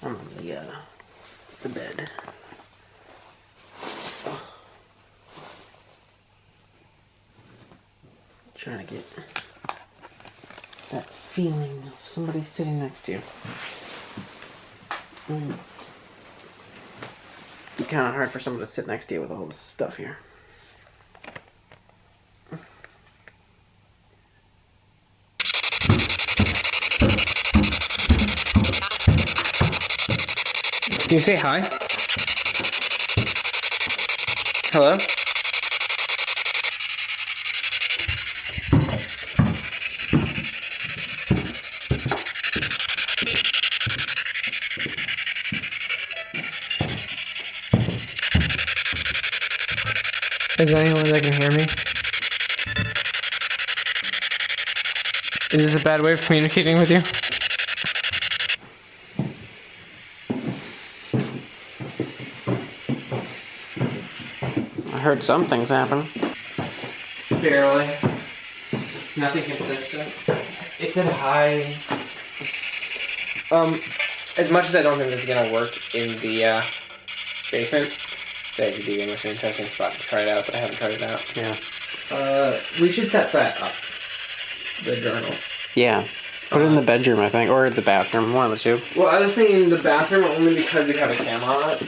I'm on the bed. Trying to get that feeling of somebody sitting next to you. Be kind of hard for someone to sit next to you with all this stuff here. Can you say hi? Hello? Is there anyone that can hear me? Is this a bad way of communicating with you? I heard some things happen. Barely. Nothing consistent. It said hi. As much as I don't think this is gonna work in the basement, that would be a much interesting spot to try it out, but I haven't tried it out. Yeah. We should set that up. The journal. Yeah. Put it in the bedroom, I think, or the bathroom, one of the two. Well, I was thinking the bathroom only because we have a camera on it.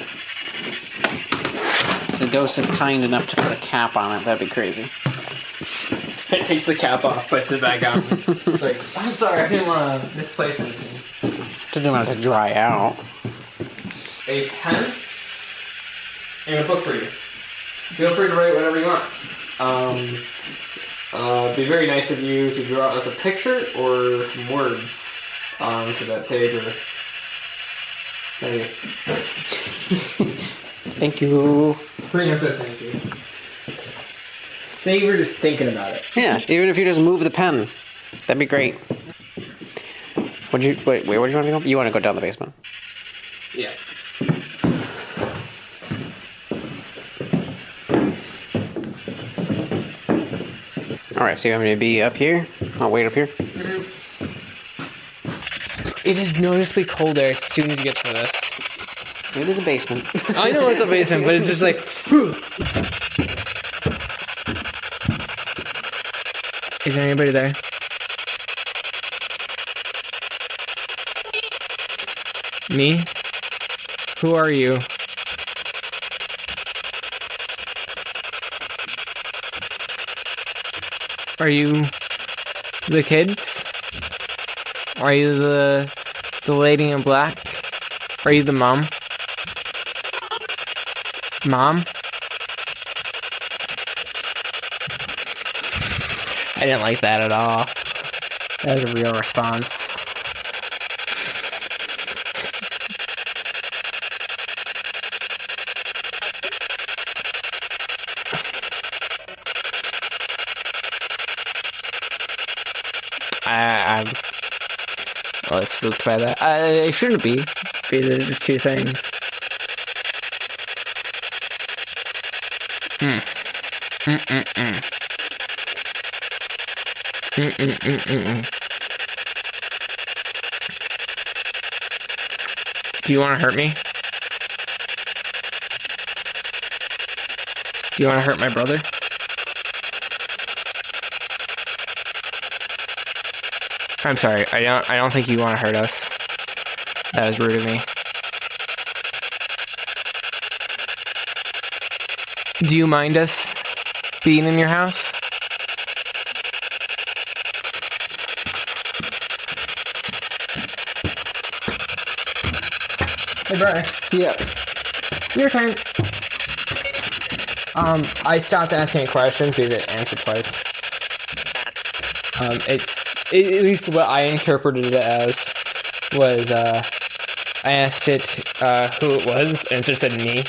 If the ghost is kind enough to put a cap on it, that'd be crazy. It takes the cap off, puts it back on. It's like, I'm sorry, I didn't want to misplace anything. Didn't want it to dry out. A pen and a book for you. Feel free to write whatever you want. It'd be very nice of you to draw us a picture or some words onto that page. Or Thank you. Preemptive thank you. Thank you for just thinking about it. Yeah, even if you just move the pen, that'd be great. Where do you want to go? You want to go down the basement? Yeah. Alright, so you want me to be up here? I'll wait up here. It is noticeably colder as soon as you get to this. It is a basement. I know it's a basement, but it's just like... Is there anybody there? Me? Who are you? Are you the kids? Are you the lady in black? Are you the mom? Mom? I didn't like that at all. That was a real response. I'm a little spooked by that. I shouldn't be. Because there's just two things. Do you want to hurt me? Do you want to hurt my brother? I'm sorry. I don't think you want to hurt us. That was rude of me. Do you mind us being in your house? Hey, Brier. Yeah. Your turn. I stopped asking it questions because it answered twice. At least what I interpreted it as was, I asked it, who it was, and it just said me.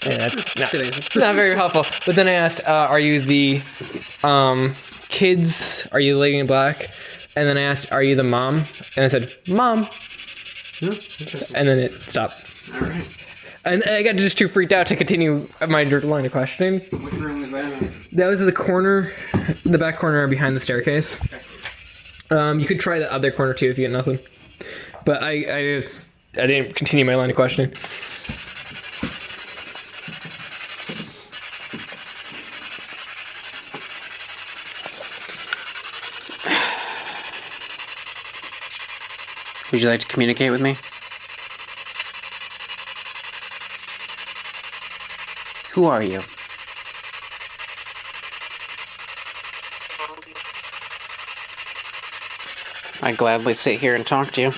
And that's not very helpful. But then I asked, are you the, kids? Are you the lady in black? And then I asked, are you the mom? And it said, mom. And then it stopped. All right. And I got just too freaked out to continue my line of questioning. Which room was that in? That was the corner, the back corner behind the staircase. You could try the other corner too if you get nothing. But I didn't continue my line of questioning. Would you like to communicate with me? Who are you? I'd gladly sit here and talk to you.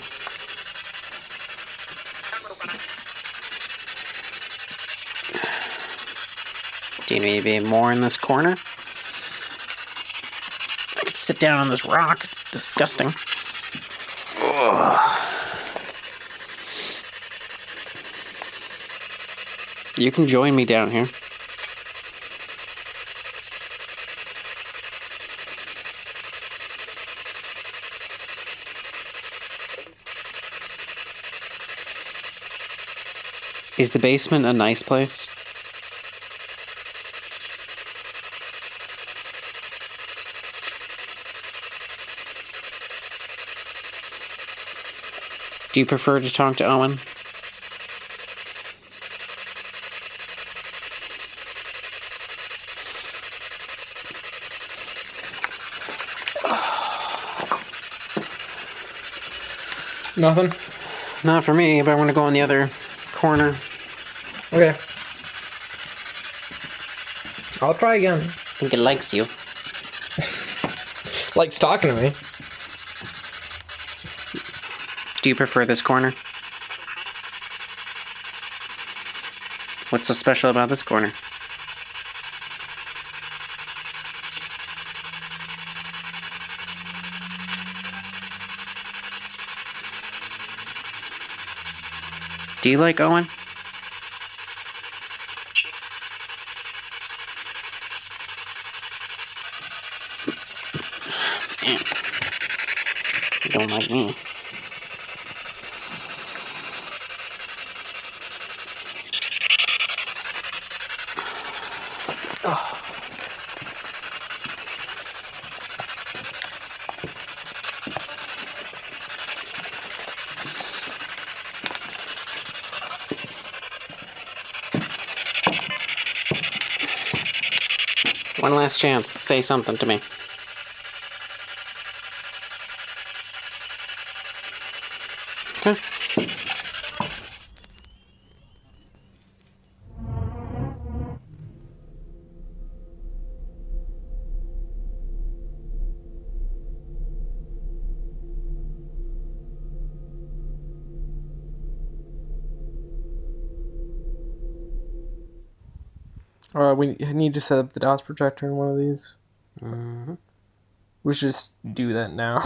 Do you need me to be more in this corner? I could sit down on this rock. It's disgusting. Ugh. You can join me down here. Is the basement a nice place? Do you prefer to talk to Owen? Nothing? Not for me, but I want to go in the other corner. Okay. I'll try again. I think it likes you. Likes talking to me. Do you prefer this corner? What's so special about this corner? Do you like Owen? Man. You don't like me. Oh. One last chance. Say something to me. Okay. We need to set up the DOS projector in one of these. Mm-hmm. We should just do that now.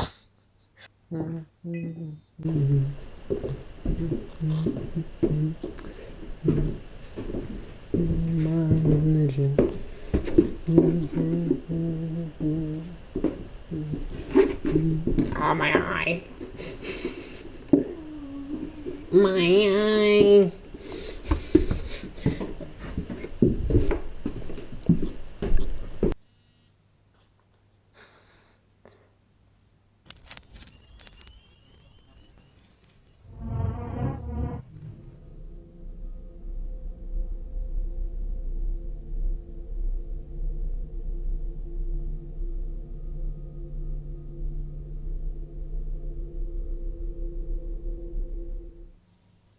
Oh, my eye. My eye.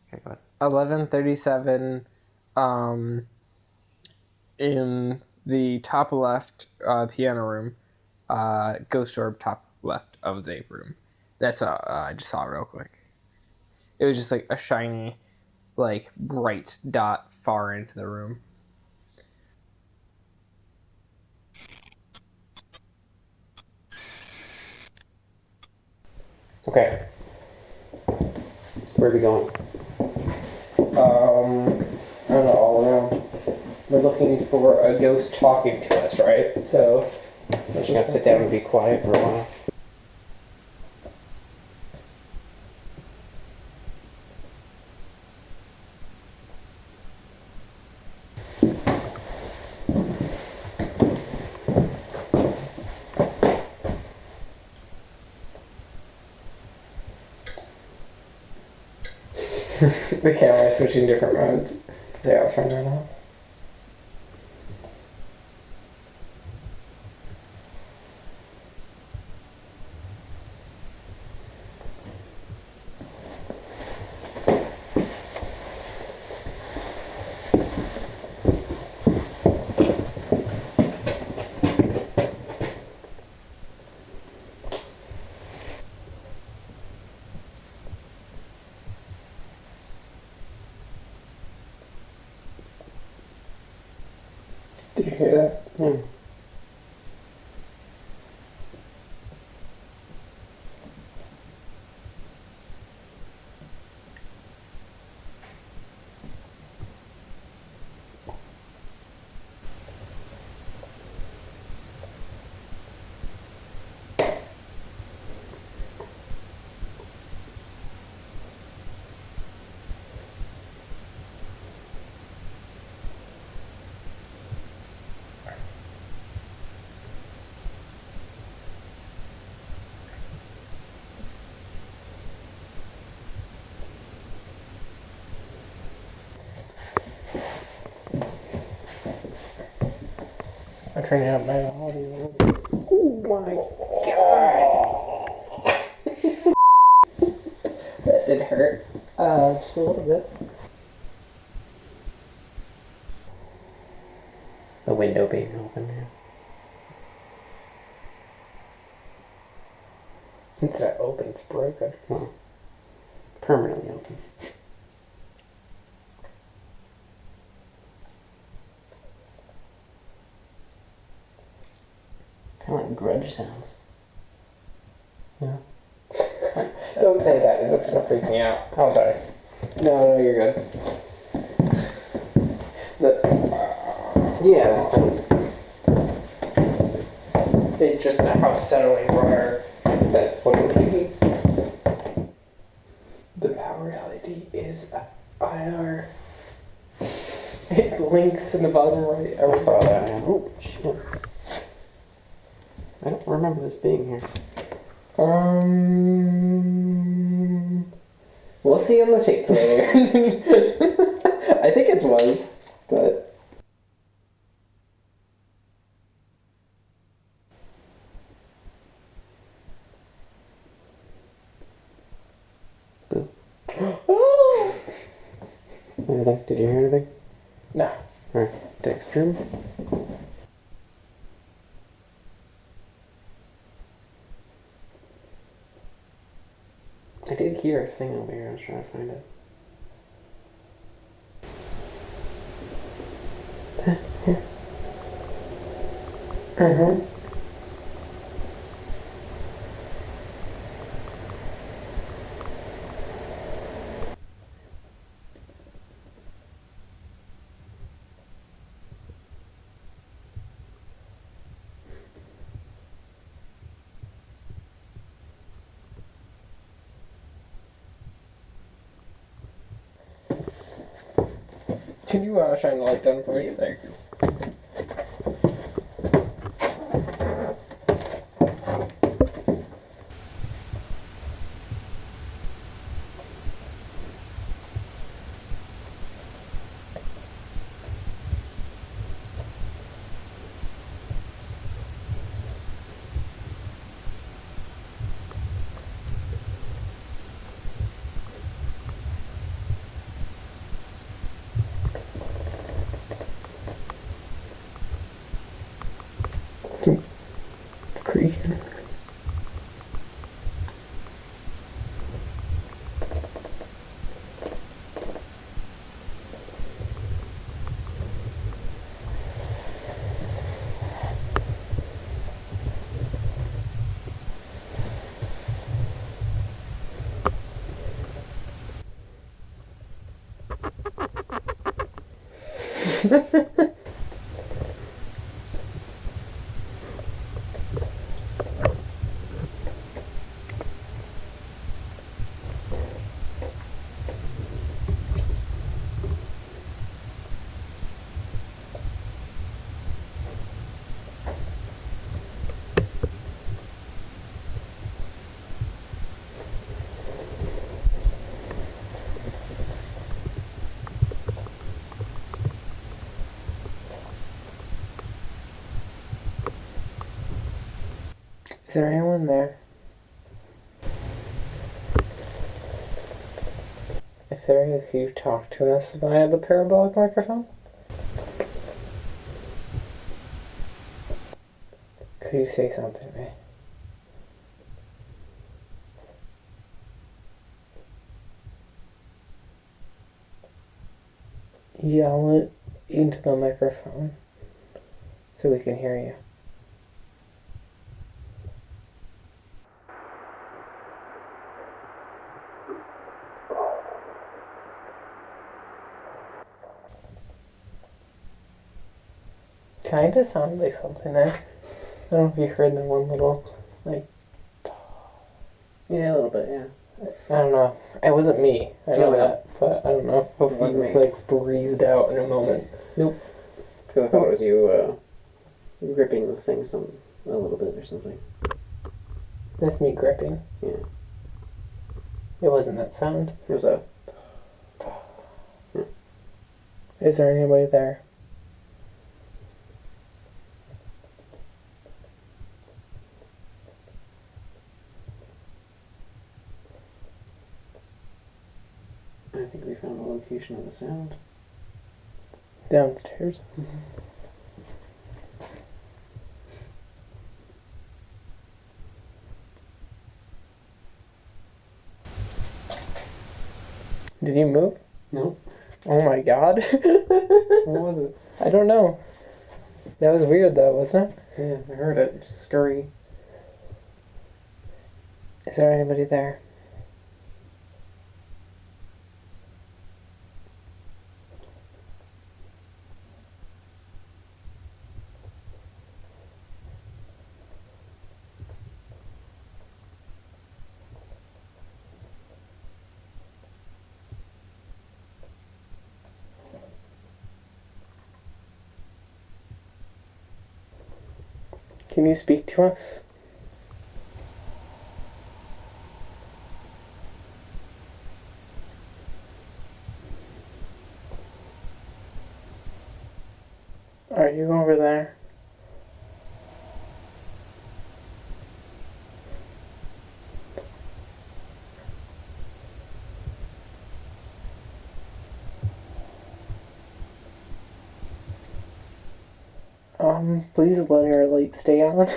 Okay, go ahead. 11:37 in the top left piano room, ghost orb top left of the room. That's I just saw it real quick. It was just like a shiny, like bright dot far into the room. Okay. Where are we going? I don't know, all around. We're looking for a ghost talking to us, right? So We're just gonna sit down and be quiet for a while. the camera is switching different modes. Yeah, I'll turn that on. Did you hear that? Yeah. I'm turning up my audio. Oh my god! a little bit. The window being open here. It's not open, it's broken. Well, permanently open. Kind of like grudge sounds. Yeah. Don't say that, because that's gonna freak me out. Oh, sorry. No, you're good. Yeah, that's it's just a house settling wire. That's what we're thinking. The power LED is IR. It blinks in the bottom right. I saw that. Oh, shit. I don't remember this being here. We'll see on the tapes later. I think it was, but. Anything? Did you hear anything? No. Alright, text room. I did hear a thing over here. I was trying to find it. Here. Mm-hmm. Can you shine the light down for me? There you go. Creaking. Is there anyone there? If there is, can you talk to us via the parabolic microphone? Could you say something to me? Yell it into the microphone so we can hear you. Kinda sounded like something there. I don't know if you heard the one little, like... Yeah, a little bit, yeah. I don't know. It wasn't me. I know No, that. But I don't know if It wasn't you, me. like, breathed out in a moment. Nope. Because I thought it was you gripping the thing a little bit or something. That's me gripping. Yeah. It wasn't that sound. It was a... Is there anybody there? I think we location of the sound. Downstairs. Did you move? No. Oh my god. What was it? I don't know. That was weird though, wasn't it? Yeah, I heard it. Just scurry. Is there anybody there? Can you speak to us? Are you over there? Please let our light stay on.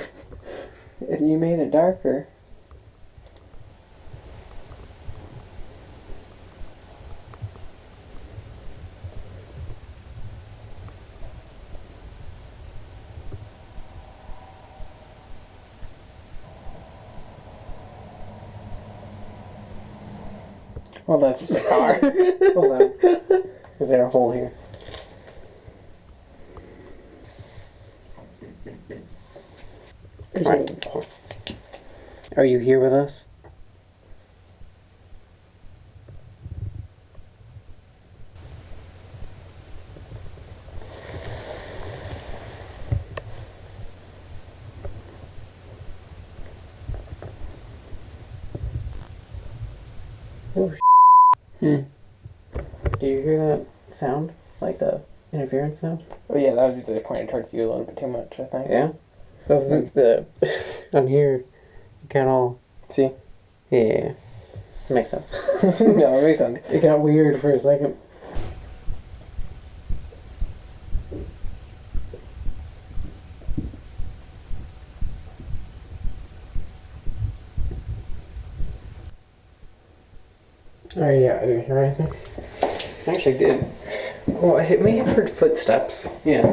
You made it darker. Well, that's just a car. Hold on. Is there a hole here? Right. Are you here with us? Oh, Do you hear that sound? Like the interference sound? Oh yeah, that was usually pointed towards you a little bit too much, I think. Yeah? The on here, it got all... See? Yeah. Makes sense. No, it makes sense. It got weird for a second. Oh yeah, I didn't hear anything. I actually did. Well, I may have heard footsteps. Yeah.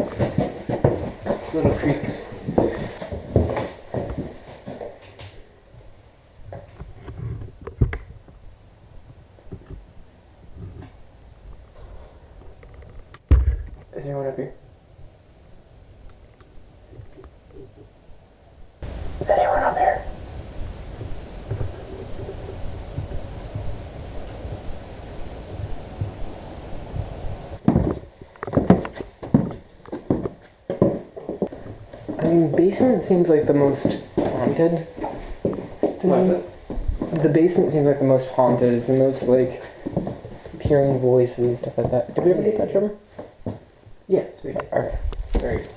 Little creaks. Is anyone up here? Is anyone up here? I mean, basement seems like the most haunted. What is it? The basement seems like the most haunted. It's the most like hearing voices, stuff like that. Did we ever get that room? Yes, we did. Okay. Very good.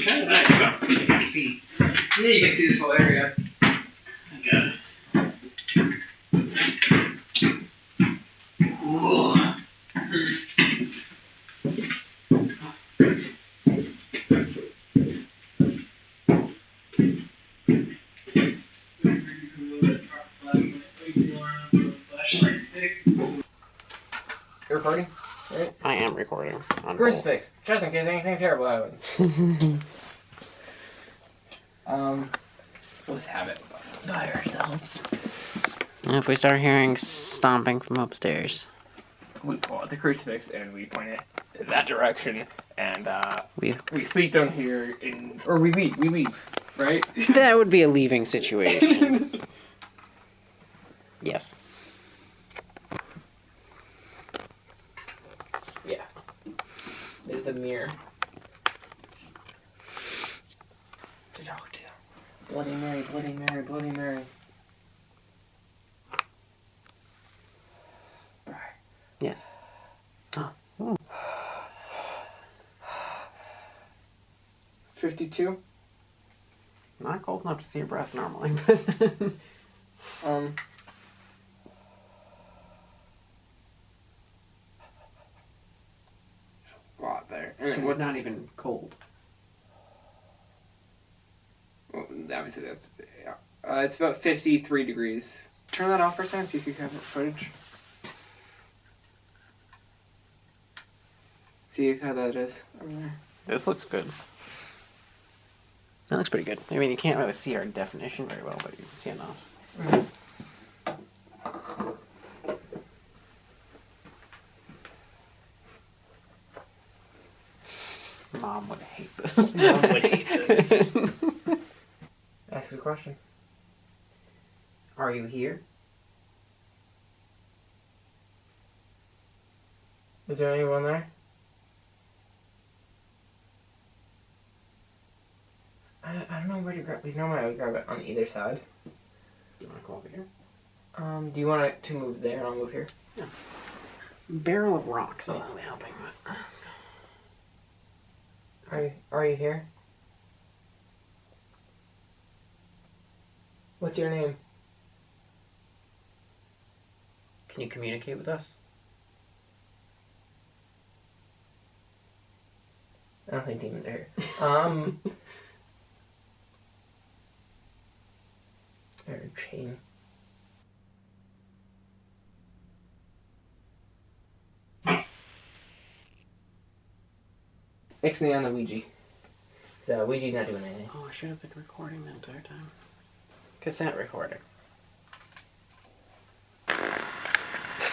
Kind of nice, about 50 feet. Yeah, you can see this whole area. You're recording? I am recording. On Crucifix, just in case anything terrible happens. We'll just have it by ourselves. If we start hearing stomping from upstairs, We pull out the crucifix and we point it in that direction, and we we sleep down here, or we leave, right? that would be a leaving situation. Yes. Yeah. There's the mirror. To talk to. Bloody Mary, Bloody Mary, Bloody Mary. Yes. 52. Not cold enough to see your breath normally. A lot better. And it It's would not even cold. well, obviously that's it's about 53 degrees. Turn that off for a second, see if you have footage. See how that is over there. This looks good. That looks pretty good. I mean, you can't really see our definition very well, but you can see enough. Mom would hate this. Mom would hate this. Ask a question. Are you here? Is there anyone there? I don't know where to grab. Because normally I would grab it on either side. Do you want to go over here? Do you want it to move there and I'll move here? Yeah. Barrel of rocks is not really helping, but let's go. Are you here? What's your name? Can you communicate with us? I don't think demons are here. Or chain. Ixnay on the Ouija. So Ouija's not doing anything. Oh, I should have been recording the entire time. Cassette recorder. Is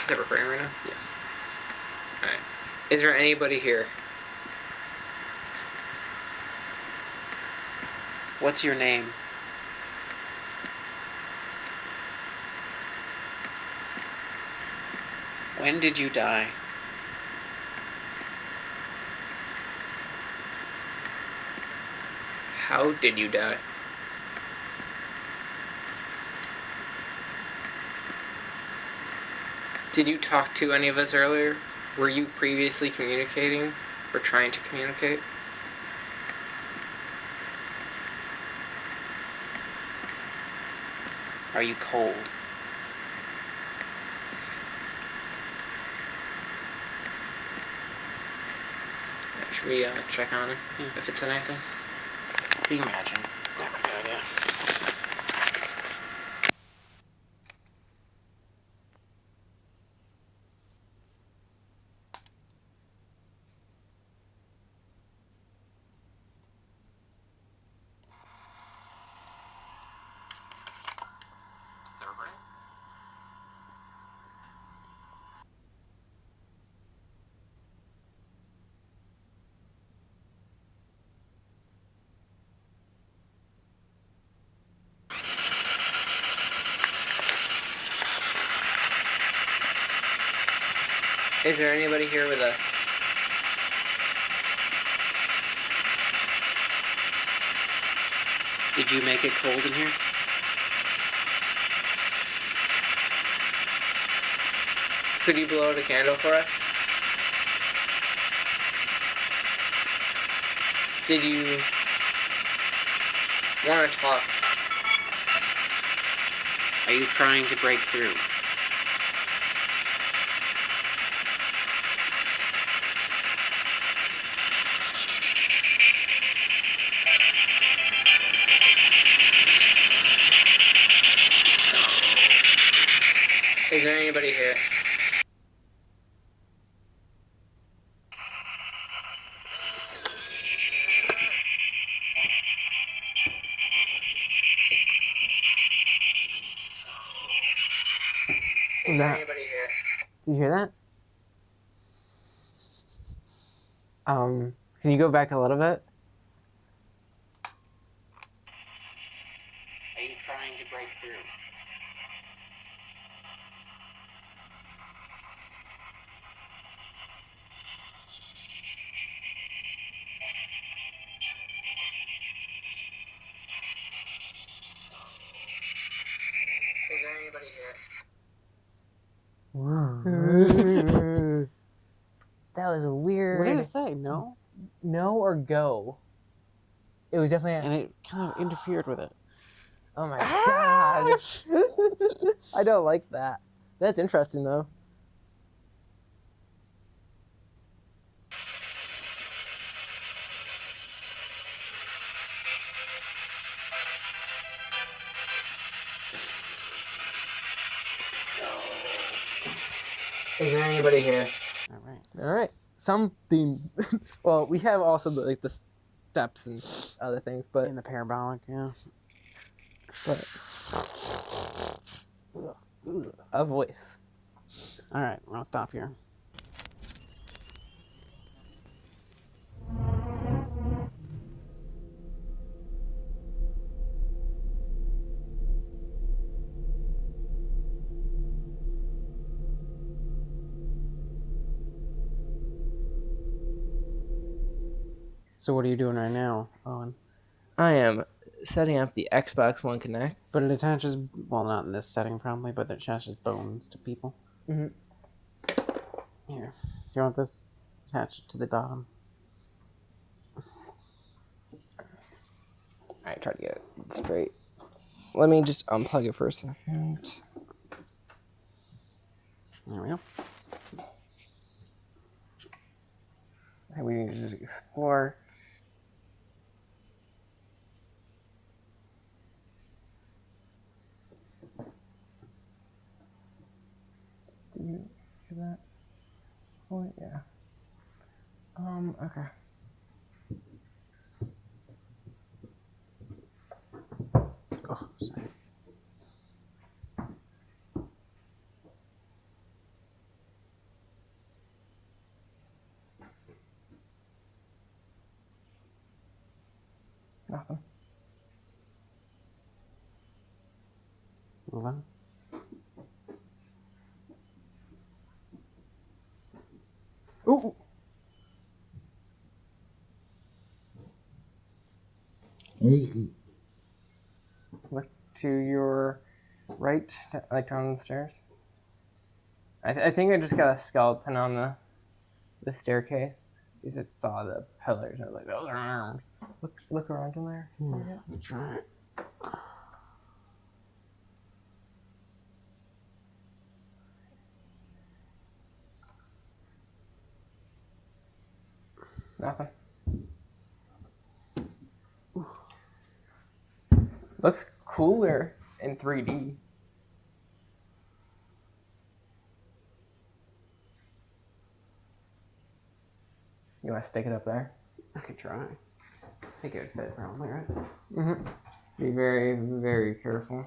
that recording right now? Yes. Alright. Is there anybody here? What's your name? When did you die? How did you die? Did you talk to any of us earlier? Were you previously communicating or trying to communicate? Are you cold? Should we check on him if it's anything? Can you imagine? Never a good idea. Is there anybody here with us? Did you make it cold in here? Could you blow out a candle for us? Did you want to talk? Are you trying to break through? Is there anybody here? Is there anybody here? Did you hear that? Can you go back a little bit? Are you trying to break through? Is there anybody here? That was weird. What did it say? No? No or go? It was definitely. And it kind of interfered with it. Oh my god! I don't like that. That's interesting though. Is there anybody here? All right. All right. Something. Well, we have also the steps and other things, but In the parabolic, yeah. a voice. All right, I'll stop here. So what are you doing right now, Owen? I am setting up the Xbox One Kinect. But it attaches, well, not in this setting probably, but it attaches bones to people. Mhm. Here, you want this? Attach it to the bottom. I try to get it straight. Let me just unplug it for a second. There we go. I think we need to just explore. Did you hear that? Oh, yeah. Okay. Oh, sorry. Nothing. Move on. Ooh! Look to your right, like down the stairs. I think I just got a skeleton on the staircase. Because it saw the pillars and I was like, those are arms. Look around in there. Let me try it. Nothing. Looks cooler in 3D. You want to stick it up there? I could try. I think it would fit probably, right? Mm-hmm. Be very, very careful.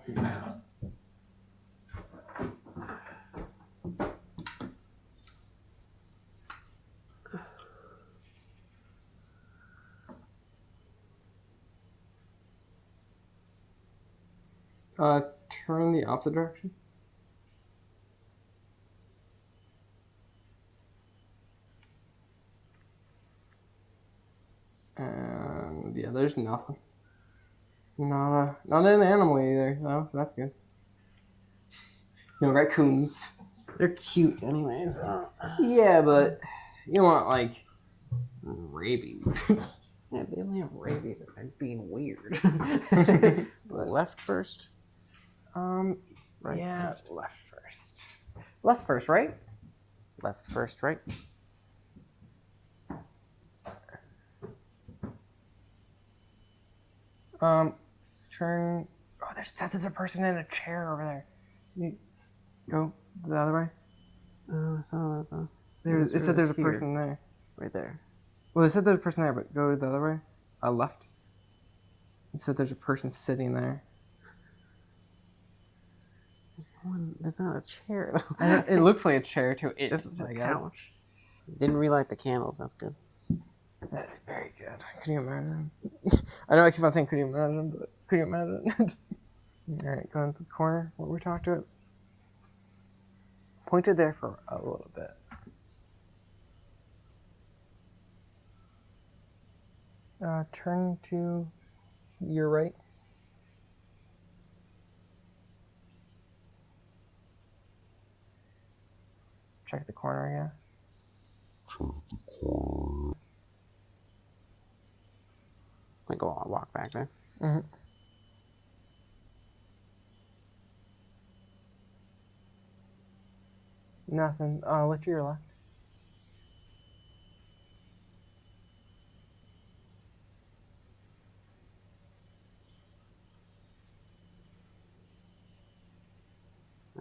Turn the opposite direction. And yeah, there's nothing. Not an animal either, though, so that's good. No raccoons. They're cute anyways. Yeah, but you don't want like rabies. Yeah, they only have rabies if they're being weird. Left first? Right yeah, first. left first. Left first, right? Left first, right? Turn. Oh, there's a person in a chair over there. You go the other way. Oh, I saw that though. It said there's a here. person there. Right there. Well, it said there's a person there, but go the other way. Left. It said there's a person sitting there. There's not a chair though. It looks like a chair to it. This is I a guess. couch. Didn't relight the candles, that's good. That is very good. Could you imagine? I know I keep on saying could you imagine, but could you imagine? Alright, go into the corner where we talked to it. Pointed there for a little bit. Turn to your right. Check the corner, I guess. Like, go on, walk back there. Mhm. Nothing. Look to your left.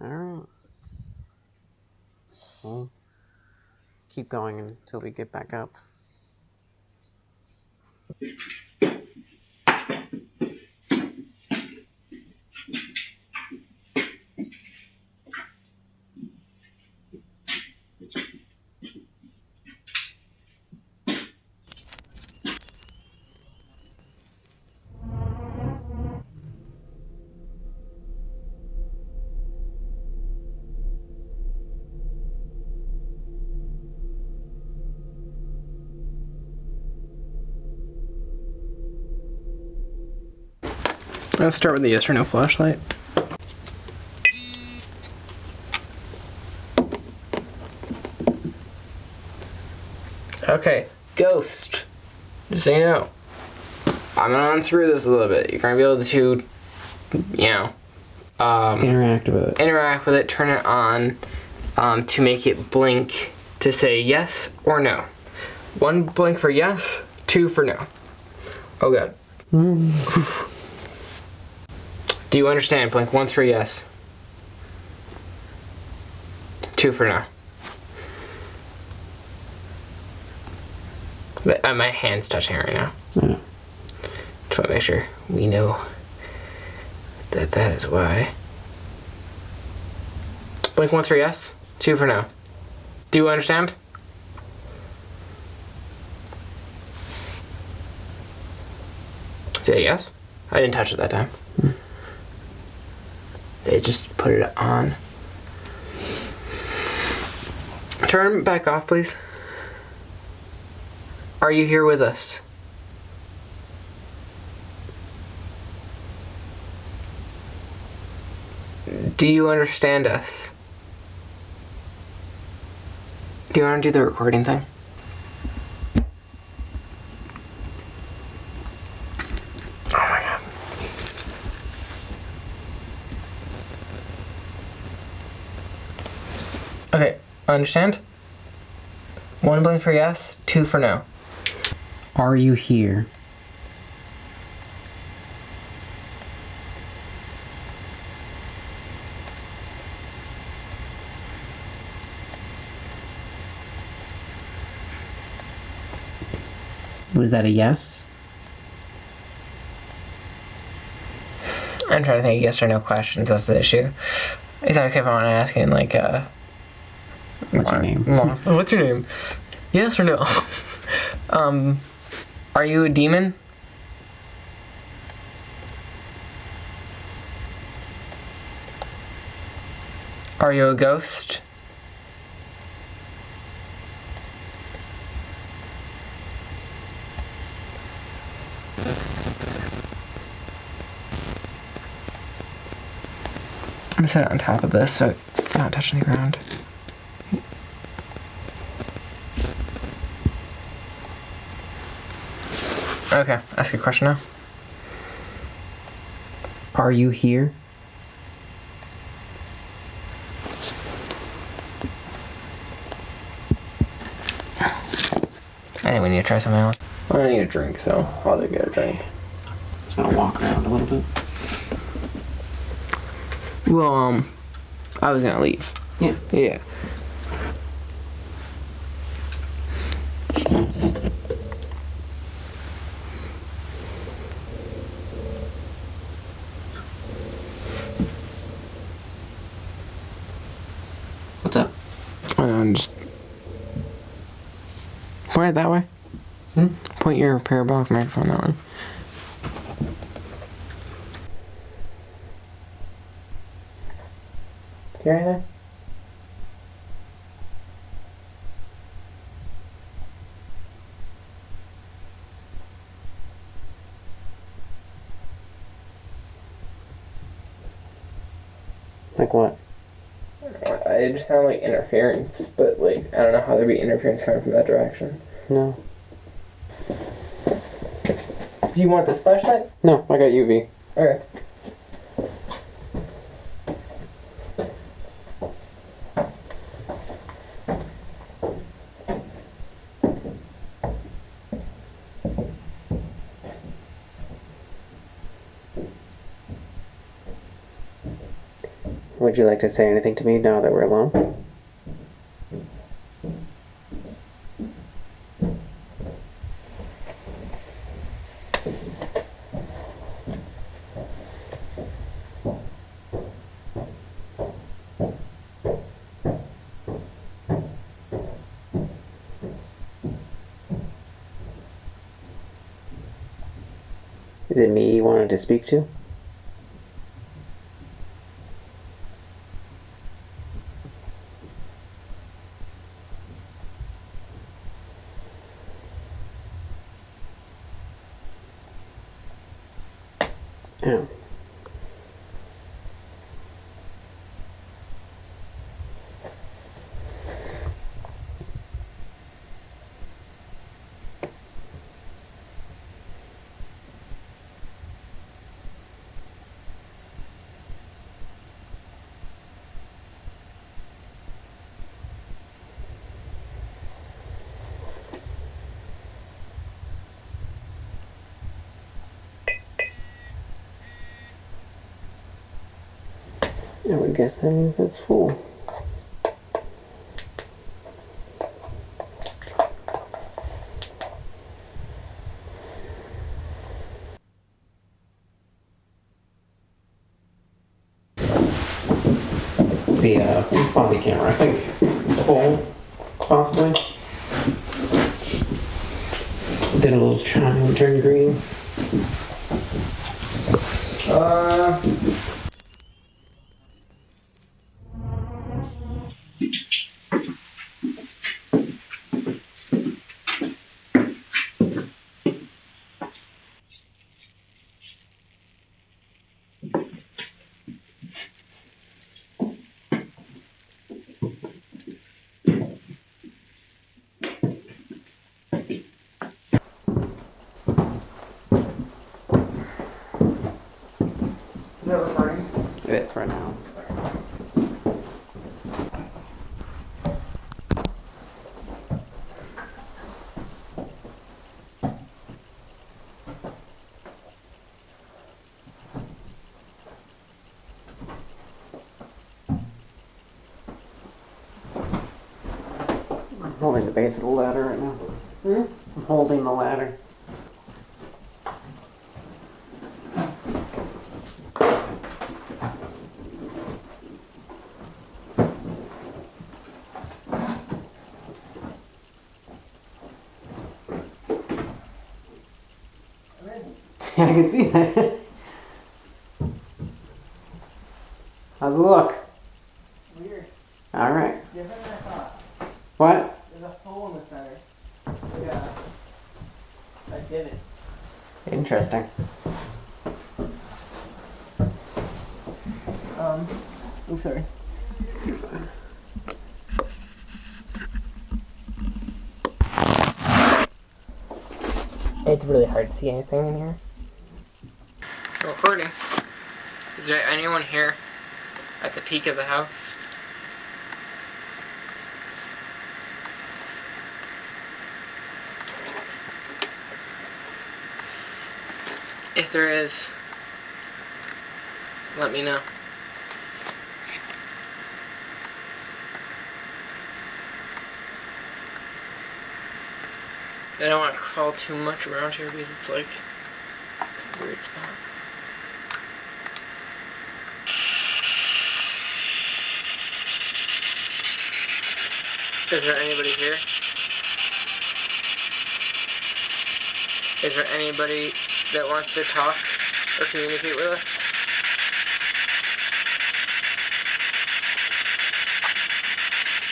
All right. We'll keep going until we get back up. Let's start with the yes or no flashlight. Okay, ghost. Just so you know, I'm gonna run through this a little bit. You're gonna be able to, interact with it, turn it on, to make it blink to say yes or no. 1 blink for yes, 2 for no. Oh god. Do you understand? Blink once for yes. 2 for no. But, my hand's touching it right now. Yeah. Just want to make sure we know that is why. Blink once for yes, 2 for no. Do you understand? Say yes. I didn't touch it that time. They just put it on. Turn back off, please. Are you here with us? Do you understand us? Do you want to do the recording thing? Oh my god. Okay, understand? 1 blink for yes, 2 for no. Are you here? Was that a yes? I'm trying to think of yes or no questions, that's the issue. Is that okay if I want to ask in like What's your name? What's your name? Yes or no? Are you a demon? Are you a ghost? I'm gonna set it on top of this so it's not touching the ground. Okay, ask a question now. Are you here? I think we need to try something else. I need a drink, so I'll get a drink. Just gonna walk around a little bit. Well, I was gonna leave. Yeah. Yeah. What's up? I'm just point it that way. Point your parabolic microphone that way. Hear anything? Like what? It just sounded like interference, but like I don't know how there'd be interference coming from that direction. No. Do you want this flashlight? No, I got UV. Okay. Would you like to say anything to me now that we're alone? Is it me you wanted to speak to? Yeah. I would guess that means it's full. The body camera, I think it's full, possibly. Did a little chime and turned green. Is that recording? It is right now. I'm holding the base of the ladder right now. I'm holding the ladder. Yeah, I can see that. How's it look? Weird. Alright. Different than I thought. What? There's a hole in the center. Like a divot. Interesting. Oh, sorry. It's really hard to see anything in here. Recording. Is there anyone here at the peak of the house? If there is, let me know. I don't want to crawl too much around here because it's like it's a weird spot. Is there anybody here? Is there anybody that wants to talk or communicate with us?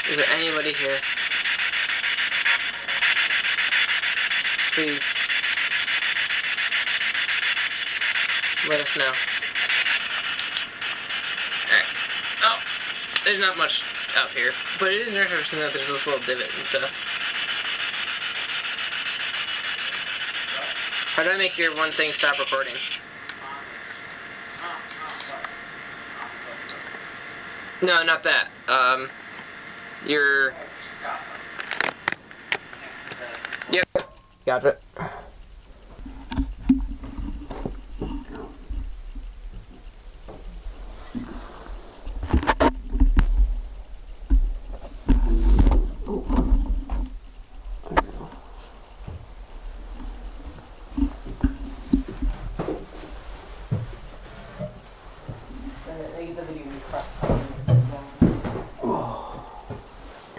Is there anybody here? Please let us know. Alright. Oh, There's not much up here, but it is interesting that there's this little divot and stuff. How do I make your one thing stop recording? No, not that. Your... Yep. Gotcha.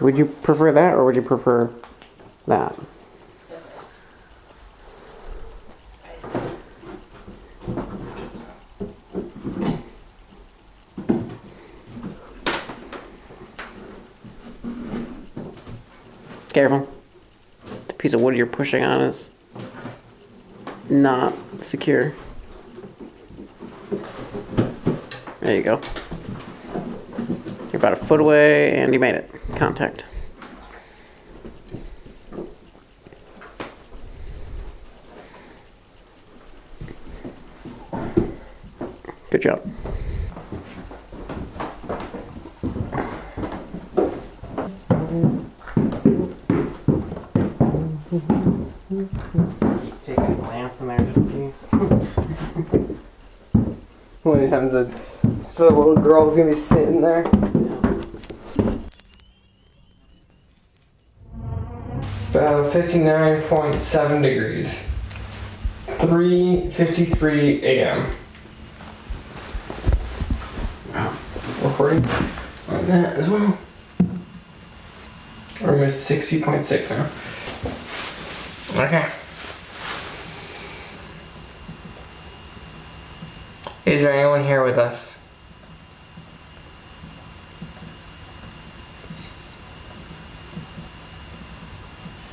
Would you prefer that, or would you prefer that? Careful. The piece of wood you're pushing on is not secure. There you go. You're about a foot away, and you made it. Contact. Good job. Keep taking a glance in there just in case. One of these times a little girl's gonna be sitting there. 59.7 degrees. 3:53 a.m. Wow. Recording on that as well. Room is 60.6 now. Okay. Is there anyone here with us?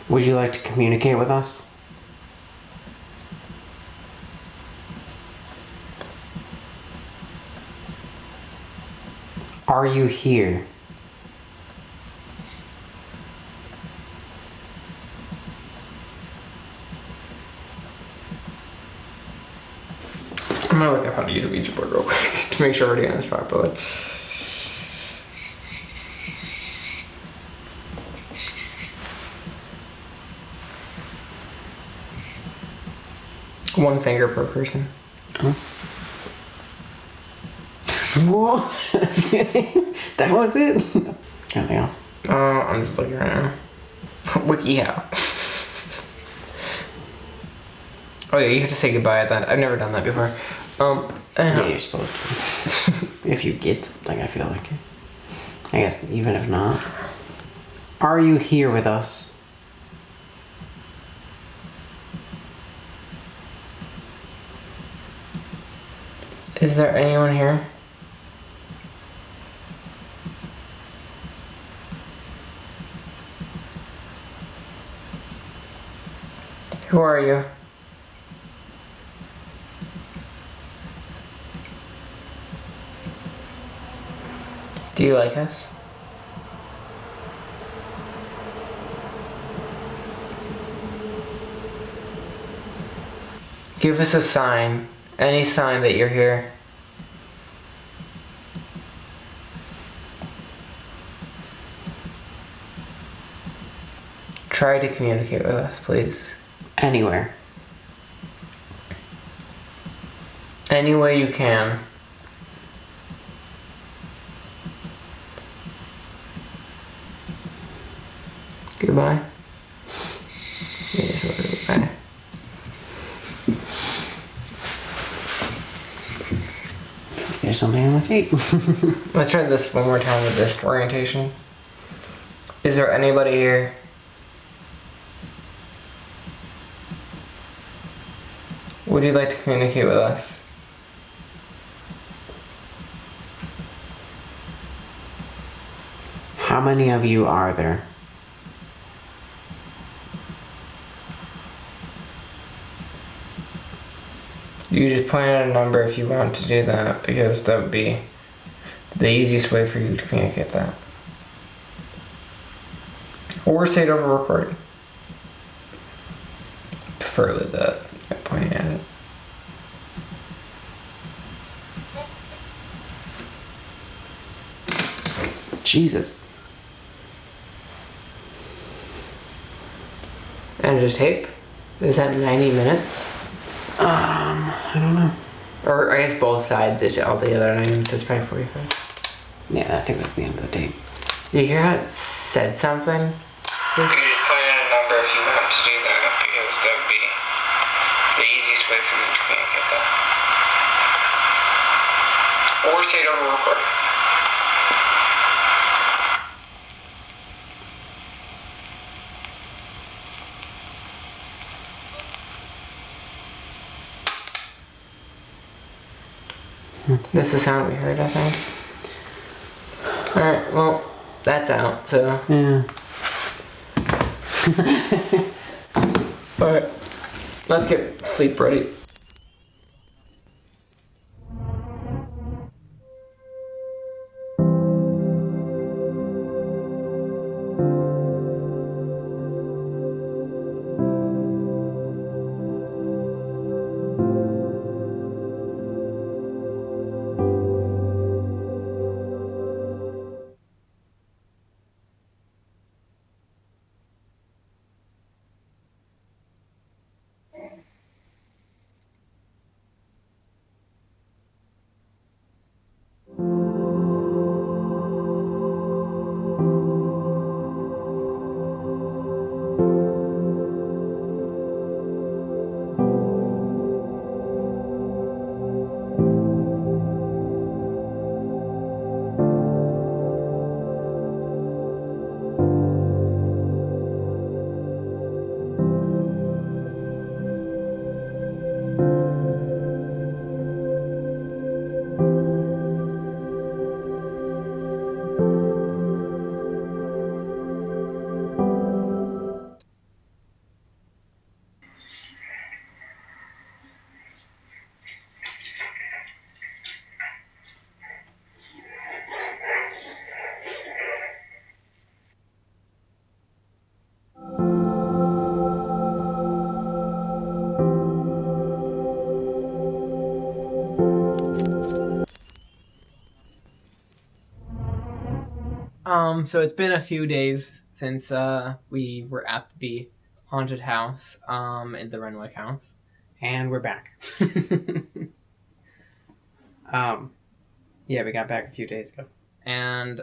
Would you like to communicate with us? Are you here? I'm gonna look up how to use a Ouija board real quick to make sure we're doing this properly. One finger per person. Huh? Whoa! That was it? Anything else? I'm just looking right now. WikiHow. Oh yeah, you have to say goodbye at that. I've never done that before. Yeah, you're supposed to. If you get something, I feel like. I guess even if not. Are you here with us? Is there anyone here? Who are you? Do you like us? Give us a sign. Any sign that you're here. Try to communicate with us, please. Anywhere. Any way you can. Goodbye. Yes, goodbye. There's something on the tape. Let's try this one more time with this orientation. Is there anybody here? Would you like to communicate with us? How many of you are there? You just point out a number if you want to do that, because that would be the easiest way for you to communicate that? Or say it over recording. Preferably that, pointing at it. Jesus. And a tape? Is that 90 minutes? I don't know. Or I guess both sides, all the other 90 minutes is probably 45. Yeah, I think that's the end of the tape. Did you hear how it said something? You can just put in a number if you want to do that, because that would be the easiest way for you to communicate that. Or say it over recording. That's the sound we heard, I think. Alright, well, that's out, so. Yeah. Alright, let's get sleep ready. So it's been a few days since we were at the haunted house in the Renwick house. And we're back. Yeah, we got back a few days ago. And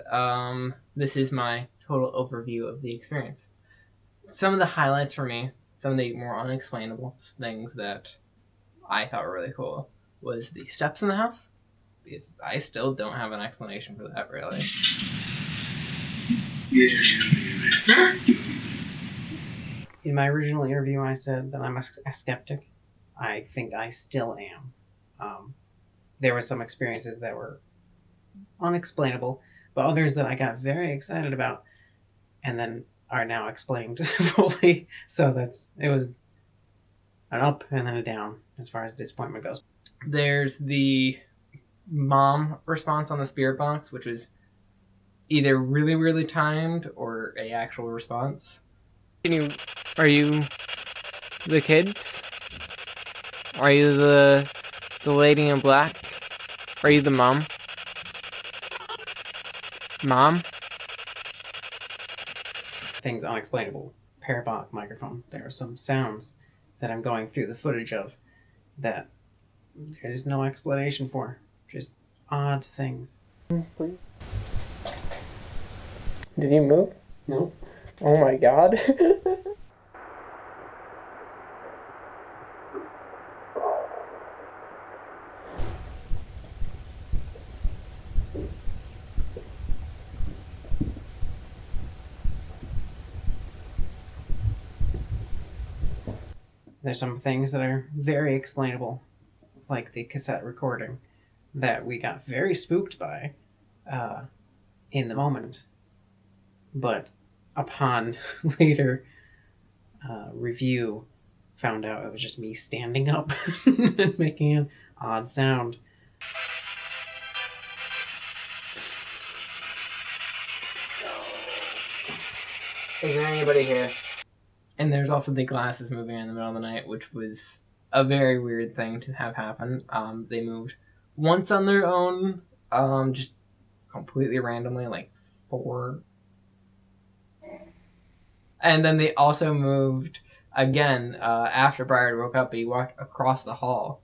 this is my total overview of the experience. Some of the highlights for me, some of the more unexplainable things that I thought were really cool, was the steps in the house, because I still don't have an explanation for that, really. In my original interview, I said that I'm a skeptic. I think I still am. There were some experiences that were unexplainable, but others that I got very excited about, and then are now explained fully. So it was an up and then a down as far as disappointment goes. There's the mom response on the spirit box, which was either really, really timed or a actual response. Are you the kids? Are you the lady in black? Are you the mom? Mom? Things unexplainable. Parabolic microphone. There are some sounds that I'm going through the footage of that there's no explanation for. Just odd things. Did you move? No. Oh my god. There's some things that are very explainable, like the cassette recording that we got very spooked by in the moment. But upon later review, found out it was just me standing up and making an odd sound. Is there anybody here? And there's also the glasses moving in the middle of the night, which was a very weird thing to have happen. They moved once on their own, just completely randomly, like 4. And then they also moved again after Brier woke up. He walked across the hall.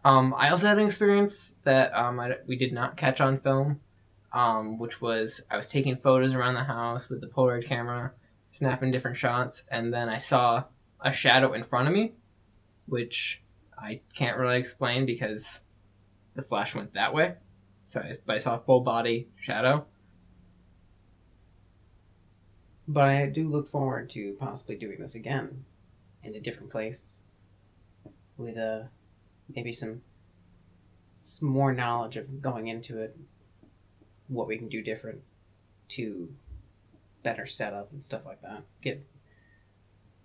I also had an experience that we did not catch on film, which was I was taking photos around the house with the Polaroid camera, snapping different shots, and then I saw a shadow in front of me, which I can't really explain because the flash went that way. But I saw a full body shadow. But I do look forward to possibly doing this again in a different place with maybe some more knowledge of going into it, what we can do different to better setup and stuff like that. Get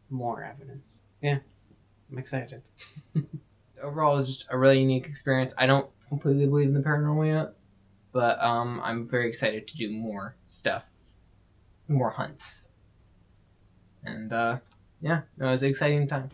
more evidence. Yeah, I'm excited. Overall, it was just a really unique experience. I don't completely believe in the paranormal yet, but I'm very excited to do more stuff, more hunts. And yeah, it was an exciting time.